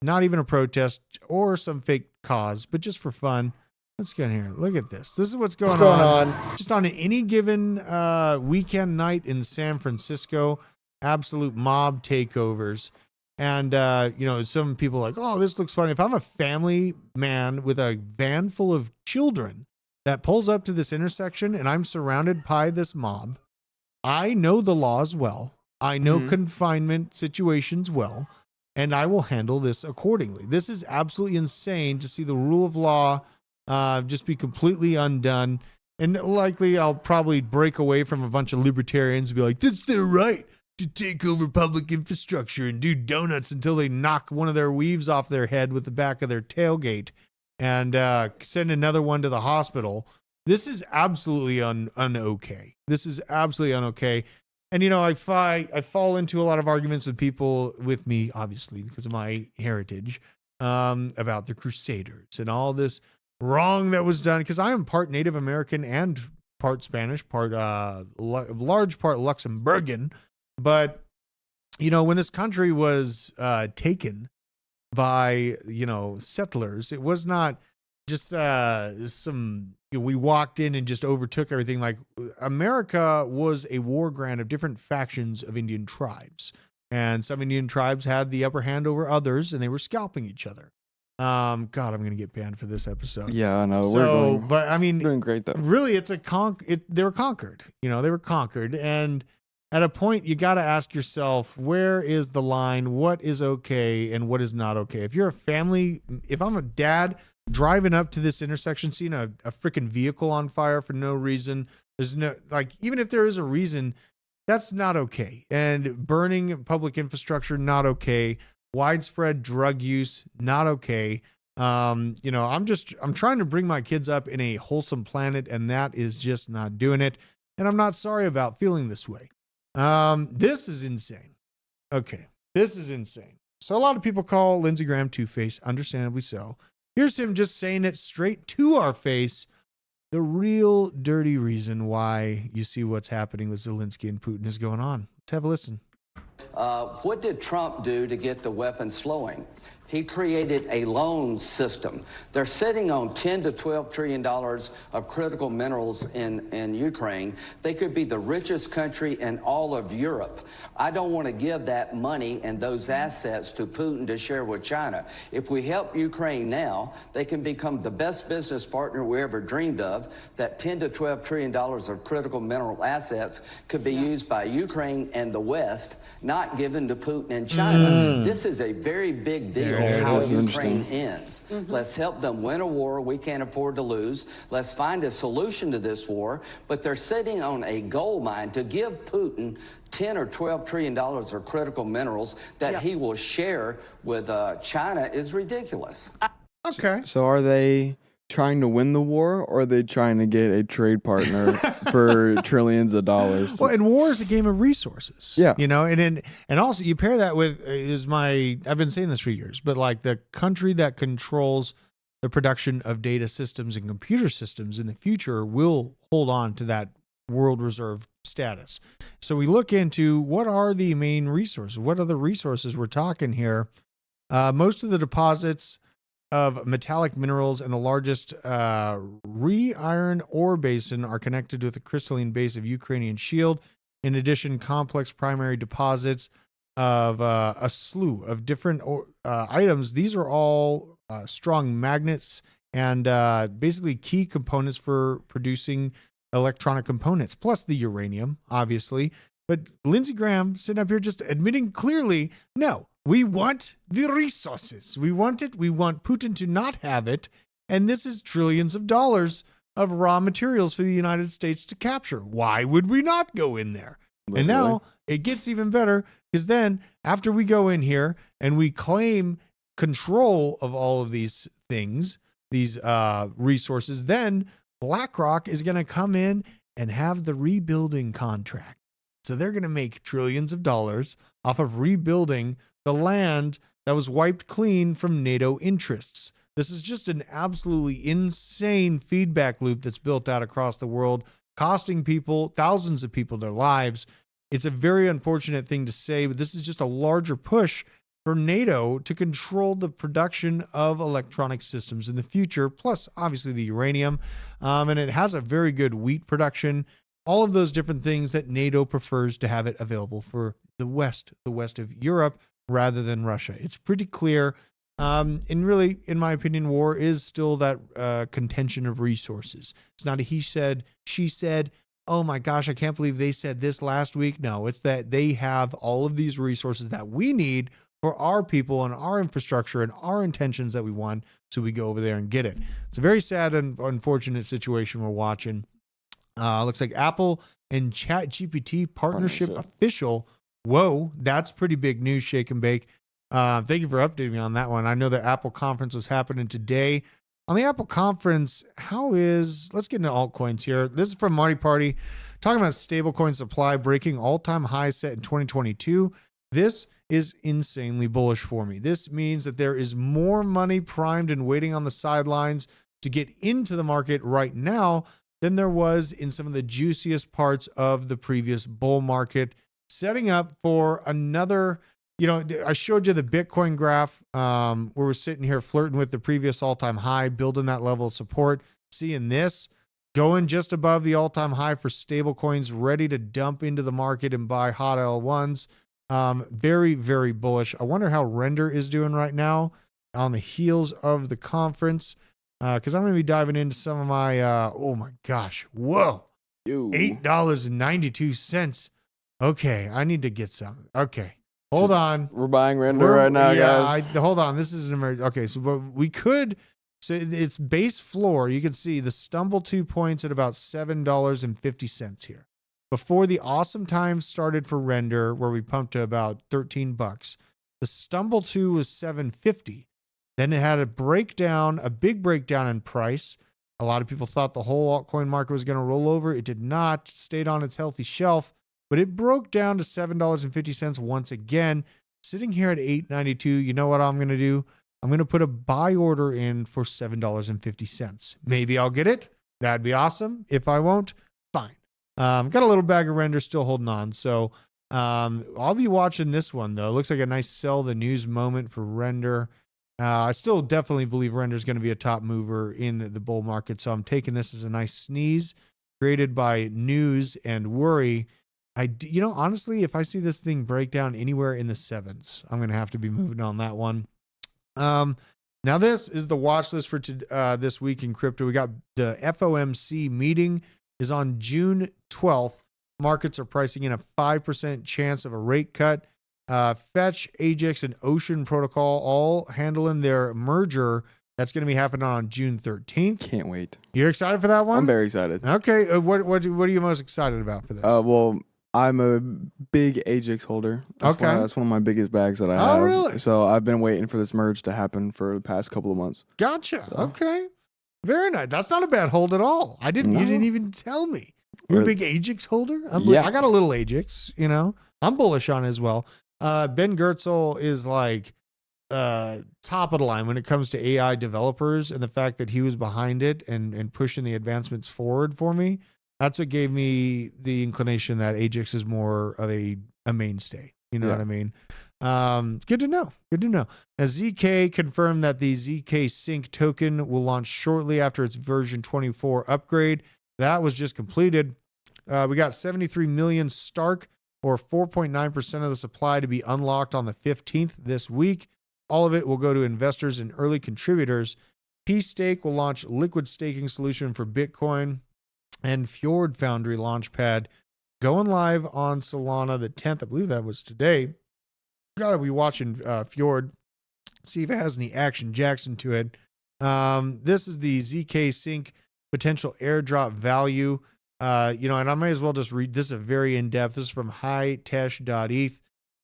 Speaker 1: Not even a protest or some fake cause, but just for fun. Let's get in here. Look at this. This is what's going on. Just on any given weekend night in San Francisco, absolute mob takeovers. And, some people are like, oh, this looks funny. If I'm a family man with a van full of children that pulls up to this intersection and I'm surrounded by this mob, I know the laws well. I know confinement situations well, and I will handle this accordingly. This is absolutely insane to see the rule of law just be completely undone. And likely I'll probably break away from a bunch of libertarians and be like, that's their right to take over public infrastructure and do donuts until they knock one of their weaves off their head with the back of their tailgate and send another one to the hospital. This is absolutely un-okay. This is absolutely un-okay. And, I fall into a lot of arguments with people with me, obviously, because of my heritage, about the Crusaders and all this wrong that was done. Because I am part Native American and part Spanish, large part Luxembourgian. But, when this country was taken by, settlers, it was not just we walked in and just overtook everything. Like, America was a war grant of different factions of Indian tribes. And some Indian tribes had the upper hand over others, and they were scalping each other. God, I'm going to get banned for this episode.
Speaker 3: Yeah, I know.
Speaker 1: Doing
Speaker 3: great though.
Speaker 1: Really, it's they were conquered. They were conquered. And at a point, you got to ask yourself, where is the line? What is okay and what is not okay? If you're a family, if I'm a dad driving up to this intersection, seeing a freaking vehicle on fire for no reason, there's no, even if there is a reason, that's not okay. And burning public infrastructure, not okay. Widespread drug use, not okay. I'm trying to bring my kids up in a wholesome planet, and that is just not doing it. And I'm not sorry about feeling this way. This is insane. Okay. This is insane. So a lot of people call Lindsey Graham two-faced, understandably so. Here's him just saying it straight to our face. The real dirty reason why you see what's happening with Zelensky and Putin is going on. Let's have a listen.
Speaker 9: What did Trump do to get the weapons flowing? He created a loan system. They're sitting on $10 to $12 trillion of critical minerals in Ukraine. They could be the richest country in all of Europe. I don't want to give that money and those assets to Putin to share with China. If we help Ukraine now, they can become the best business partner we ever dreamed of. That $10 to $12 trillion of critical mineral assets could be used by Ukraine and the West, not given to Putin and China. This is a very big deal. How Ukraine ends. Let's help them win a war we can't afford to lose. Let's find a solution to this war. But they're sitting on a gold mine to give Putin $10 or $12 trillion of critical minerals that he will share with China is ridiculous.
Speaker 1: Okay.
Speaker 3: So are they trying to win the war, or are they trying to get a trade partner for trillions of dollars?
Speaker 1: Well, and war is a game of resources.
Speaker 3: Yeah.
Speaker 1: And also you pair that with I've been saying this for years, but like the country that controls the production of data systems and computer systems in the future will hold on to that world reserve status. So we look into what are the main resources? What are the resources we're talking here? Most of the deposits of metallic minerals and the largest iron ore basin are connected with the crystalline base of Ukrainian shield. In addition, complex primary deposits of a slew of different items. These are all strong magnets and basically key components for producing electronic components, plus the uranium, obviously. But Lindsey Graham sitting up here just admitting clearly, no, we want the resources. We want it. We want Putin to not have it. And this is trillions of dollars of raw materials for the United States to capture. Why would we not go in there? Literally. And now it gets even better, because then after we go in here and we claim control of all of these things, these resources, then BlackRock is going to come in and have the rebuilding contract. So they're going to make trillions of dollars off of rebuilding the land that was wiped clean from NATO interests. This is just an absolutely insane feedback loop that's built out across the world costing people, thousands of people, their lives. It's a very unfortunate thing to say, but this is just a larger push for NATO to control the production of electronic systems in the future, plus obviously the uranium. And it has a very good wheat production, all of those different things that NATO prefers to have it available for the West of Europe rather than Russia. It's pretty clear. And really, in my opinion, war is still that contention of resources. It's not a he said, she said, oh my gosh, I can't believe they said this last week. No, it's that they have all of these resources that we need for our people and our infrastructure and our intentions that we want. So we go over there and get it. It's a very sad and unfortunate situation we're watching. Looks like Apple and ChatGPT partnership official. Whoa, that's pretty big news, Shake and Bake. Thank you for updating me on that one. I know the Apple conference was happening today. On the Apple conference, let's get into altcoins here. This is from Marty Party, talking about stablecoin supply breaking all-time highs set in 2022. This is insanely bullish for me. This means that there is more money primed and waiting on the sidelines to get into the market right now than there was in some of the juiciest parts of the previous bull market, setting up for another. I showed you the Bitcoin graph where we're sitting here flirting with the previous all-time high, building that level of support, seeing this going just above the all-time high for stable coins, ready to dump into the market and buy hot L1s. Very, very bullish. I wonder how Render is doing right now on the heels of the conference, because I'm going to be diving into some of my, oh my gosh, whoa, $8.92. Okay, I need to get some. Okay. Hold on.
Speaker 3: We're buying Render right now, guys.
Speaker 1: Hold on. This is an emergency. Okay, so but we could. So it's base floor. You can see the stumble 2 points at about $7.50 here. Before the awesome times started for Render, where we pumped to about $13, the stumble 2 was $7.50. Then it had a breakdown, a big breakdown in price. A lot of people thought the whole altcoin market was going to roll over. It did not. Stayed on its healthy shelf. But it broke down to $7.50 once again, sitting here at $8.92. You know what I'm going to do? I'm going to put a buy order in for $7.50. Maybe I'll get it. That'd be awesome. If I won't, fine. Got a little bag of Render still holding on. So I'll be watching this one, though. Looks like a nice sell the news moment for Render. I still definitely believe Render is going to be a top mover in the bull market. So I'm taking this as a nice sneeze created by news and worry. Honestly, if I see this thing break down anywhere in the sevens, I'm going to have to be moving on that one. Now this is the watch list for this week in crypto. We got the FOMC meeting is on June 12th. Markets are pricing in a 5% chance of a rate cut. Fetch, Ajax, and Ocean Protocol all handling their merger. That's going to be happening on June 13th.
Speaker 3: Can't wait.
Speaker 1: You're excited for that one?
Speaker 3: I'm very excited.
Speaker 1: Okay. What are you most excited about for this?
Speaker 3: Well, I'm a big Ajax holder. That's one of my biggest bags that I have.
Speaker 1: Oh, really?
Speaker 3: So I've been waiting for this merge to happen for the past couple of months.
Speaker 1: Gotcha. So. Okay. Very nice. That's not a bad hold at all. You didn't even tell me. You're a big Ajax holder? I got a little Ajax, I'm bullish on it as well. Ben Gertzel is like top of the line when it comes to AI developers, and the fact that he was behind it and pushing the advancements forward for me. That's what gave me the inclination that Ajax is more of a mainstay. You know what I mean? Good to know. Now, ZK confirmed that the ZK Sync token will launch shortly after its version 24 upgrade. That was just completed. We got 73 million Stark, or 4.9% of the supply, to be unlocked on the 15th this week. All of it will go to investors and early contributors. P-Stake will launch liquid staking solution for Bitcoin. And Fjord Foundry Launchpad going live on Solana the 10th. I believe that was today. Gotta be watching Fjord, see if it has any Action Jackson to it. This is the ZK Sync potential airdrop value. And I may as well just read this. Is a very in-depth. This is from hightesh.eth.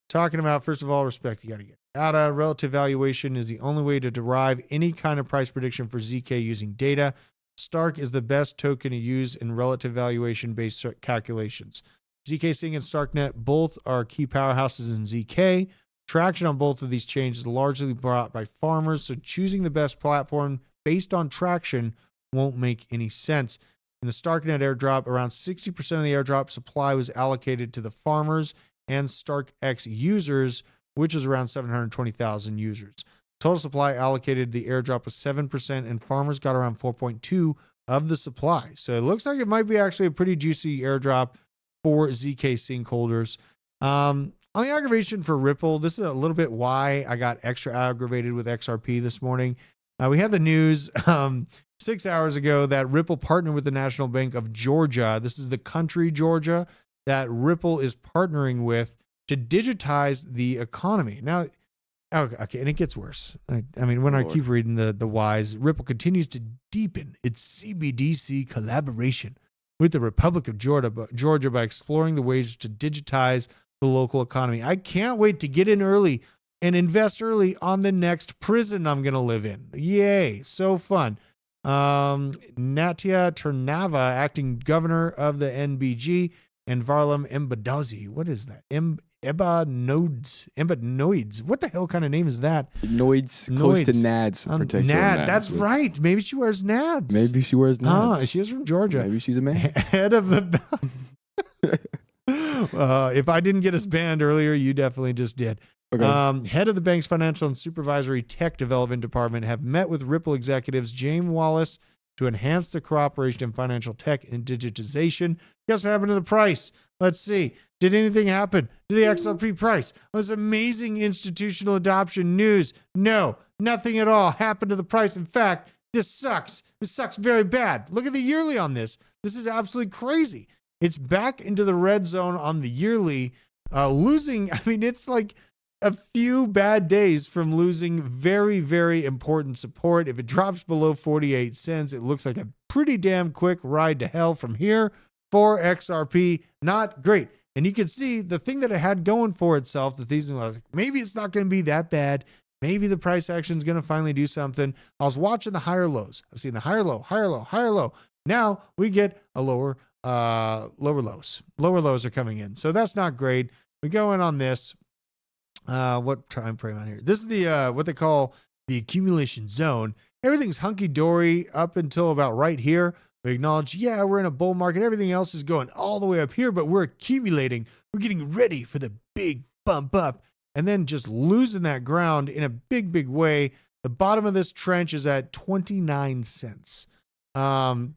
Speaker 1: Talking about, first of all, respect. You got to get data. Relative valuation is the only way to derive any kind of price prediction for ZK using data. Stark is the best token to use in relative valuation-based calculations. ZK Sync and StarkNet both are key powerhouses in ZK. Traction on both of these chains is largely brought by farmers, so choosing the best platform based on traction won't make any sense. In the Starknet airdrop, around 60% of the airdrop supply was allocated to the farmers and StarkX users, which is around 720,000 users. Total supply allocated to the airdrop was 7%, and farmers got around 4.2 of the supply. So it looks like it might be actually a pretty juicy airdrop for ZK Sync holders. On the aggravation for Ripple, this is a little bit why I got extra aggravated with XRP this morning. We had the news 6 hours ago that Ripple partnered with the National Bank of Georgia. This is the country, Georgia, that Ripple is partnering with to digitize the economy. Now, okay, and it gets worse. I mean, when I keep reading the whys, Ripple continues to deepen its CBDC collaboration with the Republic of Georgia by exploring the ways to digitize the local economy. I can't wait to get in early and invest early on the next prison I'm going to live in. Yay, so fun. Natya Ternava, acting governor of the NBG, and Varlam Embadazi. What is that? Embanoids. What the hell kind of name is that?
Speaker 3: Noids. Close to Nads.
Speaker 1: Nad. That's right. Maybe she wears Nads.
Speaker 3: Maybe she wears Nads.
Speaker 1: Ah, she is from Georgia.
Speaker 3: Maybe she's a man.
Speaker 1: Head of the... if I didn't get us banned earlier, you definitely just did. Okay. Head of the bank's financial and supervisory tech development department have met with Ripple executives James Wallace to enhance the cooperation in financial tech and digitization. Guess what happened to the price? Let's see. Did anything happen to the XRP price? Was amazing institutional adoption news? No, nothing at all happened to the price. In fact, this sucks. This sucks very bad. Look at the yearly on this. This is absolutely crazy. It's back into the red zone on the yearly, losing. I mean, it's like a few bad days from losing very, very important support. If it drops below 48 cents, it looks like a pretty damn quick ride to hell from here for XRP. Not great. And you can see the thing that it had going for itself, that these was like, maybe it's not going to be that bad. Maybe the price action is going to finally do something. I was watching the higher lows. I see the higher low, higher low, higher low. Now we get a lower lows. Lower lows are coming in. So that's not great. We go in on this. What time frame on here? This is the what they call the accumulation zone. Everything's hunky-dory up until about right here. We acknowledge, yeah, we're in a bull market. Everything else is going all the way up here, but we're accumulating. We're getting ready for the big bump up and then just losing that ground in a big, big way. The bottom of this trench is at 29 cents.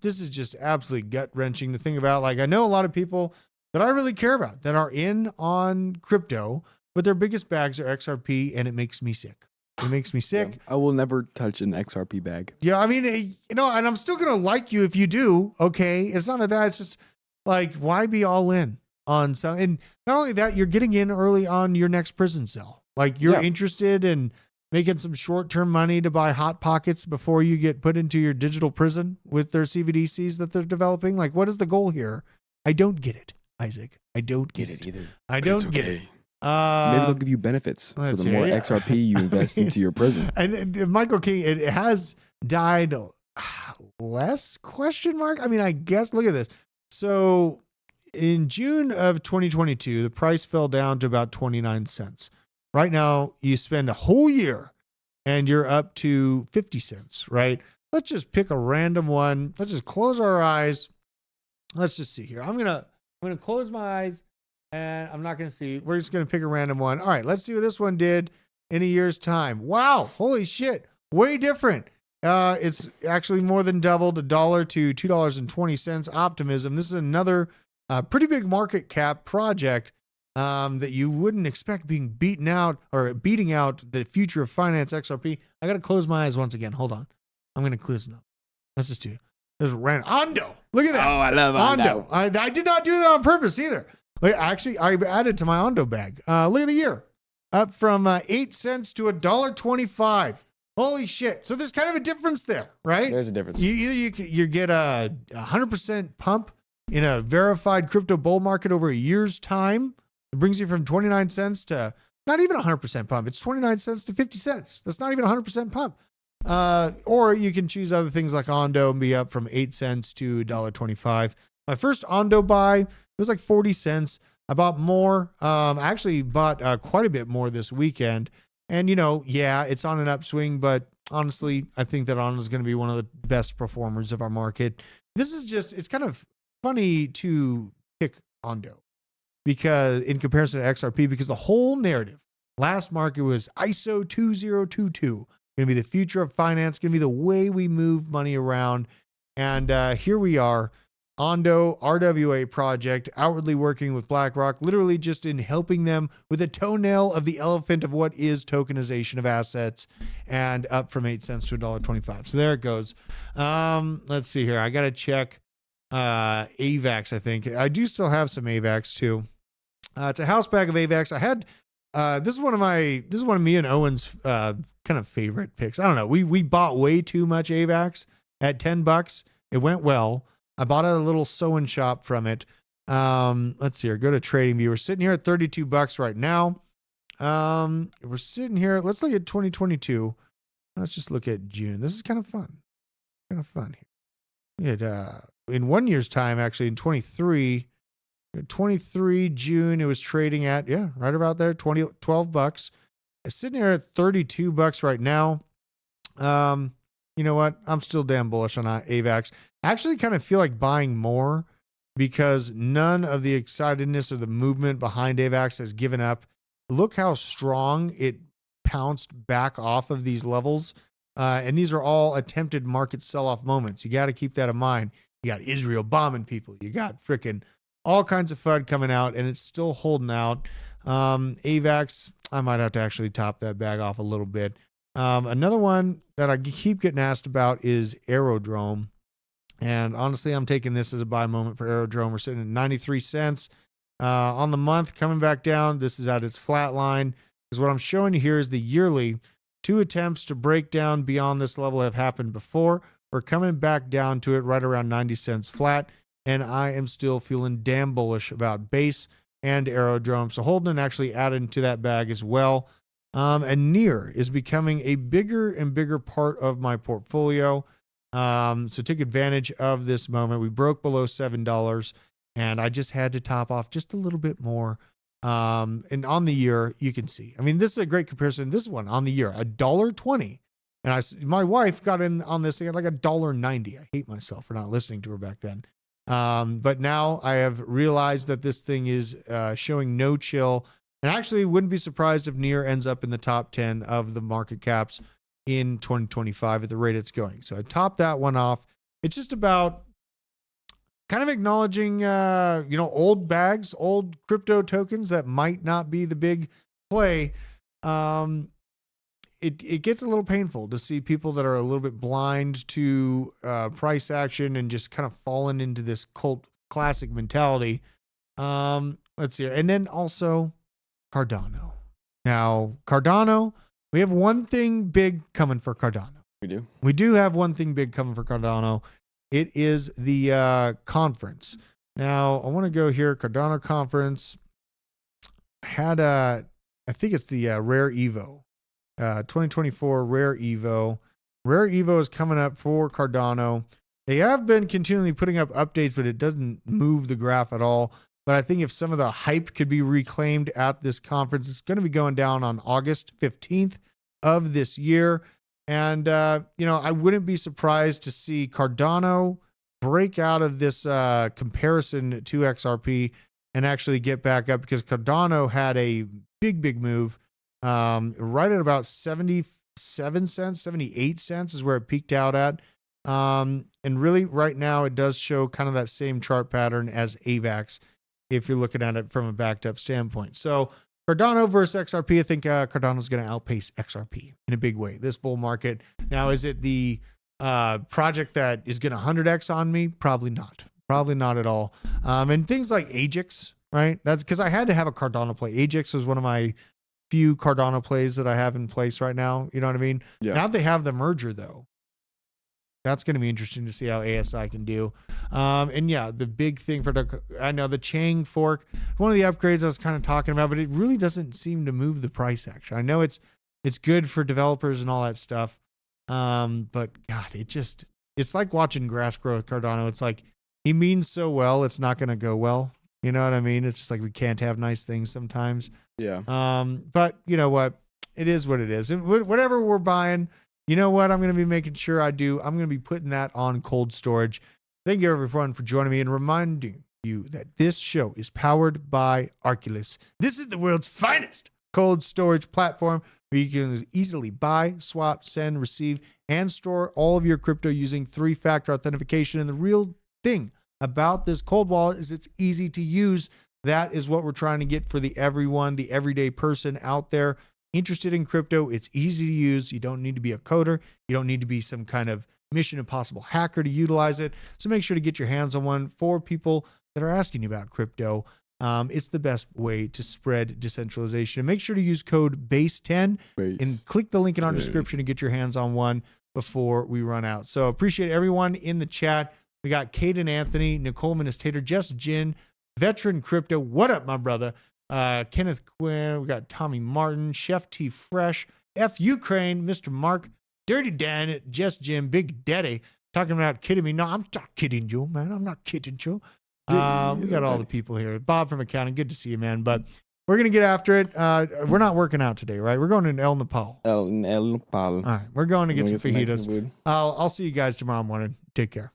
Speaker 1: This is just absolutely gut-wrenching to think about. Like, I know a lot of people that I really care about that are in on crypto, but their biggest bags are XRP, and it makes me sick. It makes me sick.
Speaker 3: Yeah, I will never touch an XRP bag.
Speaker 1: Yeah, I mean, you know, and I'm still going to like you if you do, okay? It's not that. It's just like, why be all in on some? And not only that, you're getting in early on your next prison cell. Like, you're interested in making some short-term money to buy Hot Pockets before you get put into your digital prison with their CBDCs that they're developing. Like, what is the goal here? I don't get it, Isaac. I don't get it either. I don't get it.
Speaker 3: Maybe they'll give you benefits for the more XRP you invest into your prison.
Speaker 1: And Michael King, it has died less, question mark? I mean, I guess, look at this. So in June of 2022, the price fell down to about 29 cents. Right now, you spend a whole year and you're up to 50 cents, right? Let's just pick a random one. Let's just close our eyes. Let's just see here. I'm going to close my eyes. And I'm not going to see. We're just going to pick a random one. All right, let's see what this one did in a year's time. Wow, holy shit, way different. It's actually more than doubled, $1 to $2.20. Optimism. This is another pretty big market cap project that you wouldn't expect being beating out the future of finance XRP. I got to close my eyes once again. Hold on. I'm going to close them. Let's just do. There's random Ondo. Look at that.
Speaker 3: Oh, I love Ondo.
Speaker 1: I did not do that on purpose either. Actually, I added to my Ondo bag. Look at the year. Up from 8 cents to $1.25. Holy shit. So there's kind of a difference there, right?
Speaker 3: There's a difference.
Speaker 1: You get a 100% pump in a verified crypto bull market over a year's time. It brings you from 29 cents to not even 100% pump. It's 29 cents to 50 cents. That's not even 100% pump. Or you can choose other things like Ondo and be up from 8 cents to $1.25. My first Ondo buy, it was like 40 cents. I bought more. I actually bought quite a bit more this weekend. And, you know, yeah, it's on an upswing, but honestly, I think that Ondo is going to be one of the best performers of our market. This is just, it's kind of funny to pick Ondo because in comparison to XRP, because the whole narrative last market was ISO 2022, going to be the future of finance, going to be the way we move money around. And here we are, Ondo RWA project, outwardly working with BlackRock, literally just in helping them with a toenail of the elephant of what is tokenization of assets, and up from 8 cents to $1.25. So there it goes. Let's see here. I got to check AVAX. I think I do still have some AVAX too. It's a house bag of AVAX. I had, this is one of me and Owen's kind of favorite picks. I don't know. We bought way too much AVAX at $10. It went well. I bought a little sewing shop from it. Let's see here. Go to TradingView. We're sitting here at $32 right now. We're sitting here. Let's look at 2022. Let's just look at June. This is kind of fun. Kind of fun here. In 1 year's time, actually, in 23 June, it was trading at, right about there, $12. It's sitting here at $32 right now. You know what? I'm still damn bullish on AVAX. I actually kind of feel like buying more because none of the excitedness or the movement behind AVAX has given up. Look how strong it pounced back off of these levels. And these are all attempted market sell-off moments. You got to keep that in mind. You got Israel bombing people. You got freaking all kinds of FUD coming out, and it's still holding out. AVAX, I might have to actually top that bag off a little bit. Another one that I keep getting asked about is Aerodrome. And honestly, I'm taking this as a buy moment for Aerodrome. We're sitting at 93 cents on the month, coming back down. This is at its flat line. Because what I'm showing you here is the yearly. 2 attempts to break down beyond this level have happened before. We're coming back down to it right around 90 cents flat. And I am still feeling damn bullish about base and Aerodrome. So Holden actually added to that bag as well. And NEAR is becoming a bigger and bigger part of my portfolio. So take advantage of this moment. We broke below $7 and I just had to top off just a little bit more. And on the year, you can see, I mean, this is a great comparison. This one on the year, $1.20. And my wife got in on this thing at like $1.90. I hate myself for not listening to her back then. But now I have realized that this thing is showing no chill. And actually wouldn't be surprised if NEAR ends up in the top 10 of the market caps in 2025 at the rate it's going. So I topped that one off. It's just about kind of acknowledging, old bags, old crypto tokens that might not be the big play. It gets a little painful to see people that are a little bit blind to price action and just kind of fallen into this cult classic mentality. Let's see. And then also Cardano. Now, Cardano, we have one thing big coming for Cardano. We do have one thing big coming for Cardano. It is the conference. Now, I want to go here. Cardano conference had I think it's the Rare Evo. 2024 Rare Evo. Rare Evo is coming up for Cardano. They have been continually putting up updates, but it doesn't move the graph at all. But I think if some of the hype could be reclaimed at this conference, it's going to be going down on August 15th of this year. And, I wouldn't be surprised to see Cardano break out of this comparison to XRP and actually get back up, because Cardano had a big move right at about 77 cents, 78 cents is where it peaked out at. And really right now it does show kind of that same chart pattern as AVAX if you're looking at it from a backed up standpoint. So Cardano versus XRP, I think Cardano is going to outpace XRP in a big way this bull market. Now, is it the project that is going to 100x on me? Probably not. Probably not at all. And things like Ajax, right? That's because I had to have a Cardano play. Ajax was one of my few Cardano plays that I have in place right now. You know what I mean? Yeah. Now they have the merger though. That's going to be interesting to see how ASI can do. And yeah, the big thing for I know the Chang fork, one of the upgrades I was kind of talking about, but it really doesn't seem to move the price action. I know it's good for developers and all that stuff. But God, it's like watching grass grow with Cardano. It's like, he means so well, it's not going to go well. You know what I mean? It's just like, we can't have nice things sometimes.
Speaker 3: Yeah.
Speaker 1: But you know what? It is what it is. And whatever we're buying, you know what I'm going to be making sure I do? I'm going to be putting that on cold storage. Thank you everyone for joining me and reminding you that this show is powered by Arculus. This is the world's finest cold storage platform where you can easily buy, swap, send, receive, and store all of your crypto using 3-factor authentication. And the real thing about this cold wallet is it's easy to use. That is what we're trying to get for the everyday person out there interested in crypto. It's easy to use. You don't need to be a coder. You don't need to be some kind of Mission Impossible hacker to utilize it. So make sure to get your hands on one for people that are asking you about crypto. It's the best way to spread decentralization. And make sure to use code BASE10 and click the link in our description to get your hands on one before we run out. So appreciate everyone in the chat. We got Caden Anthony, Nicole Ministator, Just Jin, Veteran Crypto. What up, my brother? Kenneth Quinn. We got Tommy Martin, Chef T Fresh, F Ukraine, Mr. Mark, Dirty Dan, Just Jim, Big Daddy. Talking about kidding me. No, I'm not kidding you, man. I'm not kidding you. We got all the people here. Bob from accounting. Good to see you, man. But we're going to get after it. We're not working out today, right? We're going to El Nepal.
Speaker 3: El Nepal.
Speaker 1: All right. We're going to get some fajitas. I'll see you guys tomorrow morning. Take care.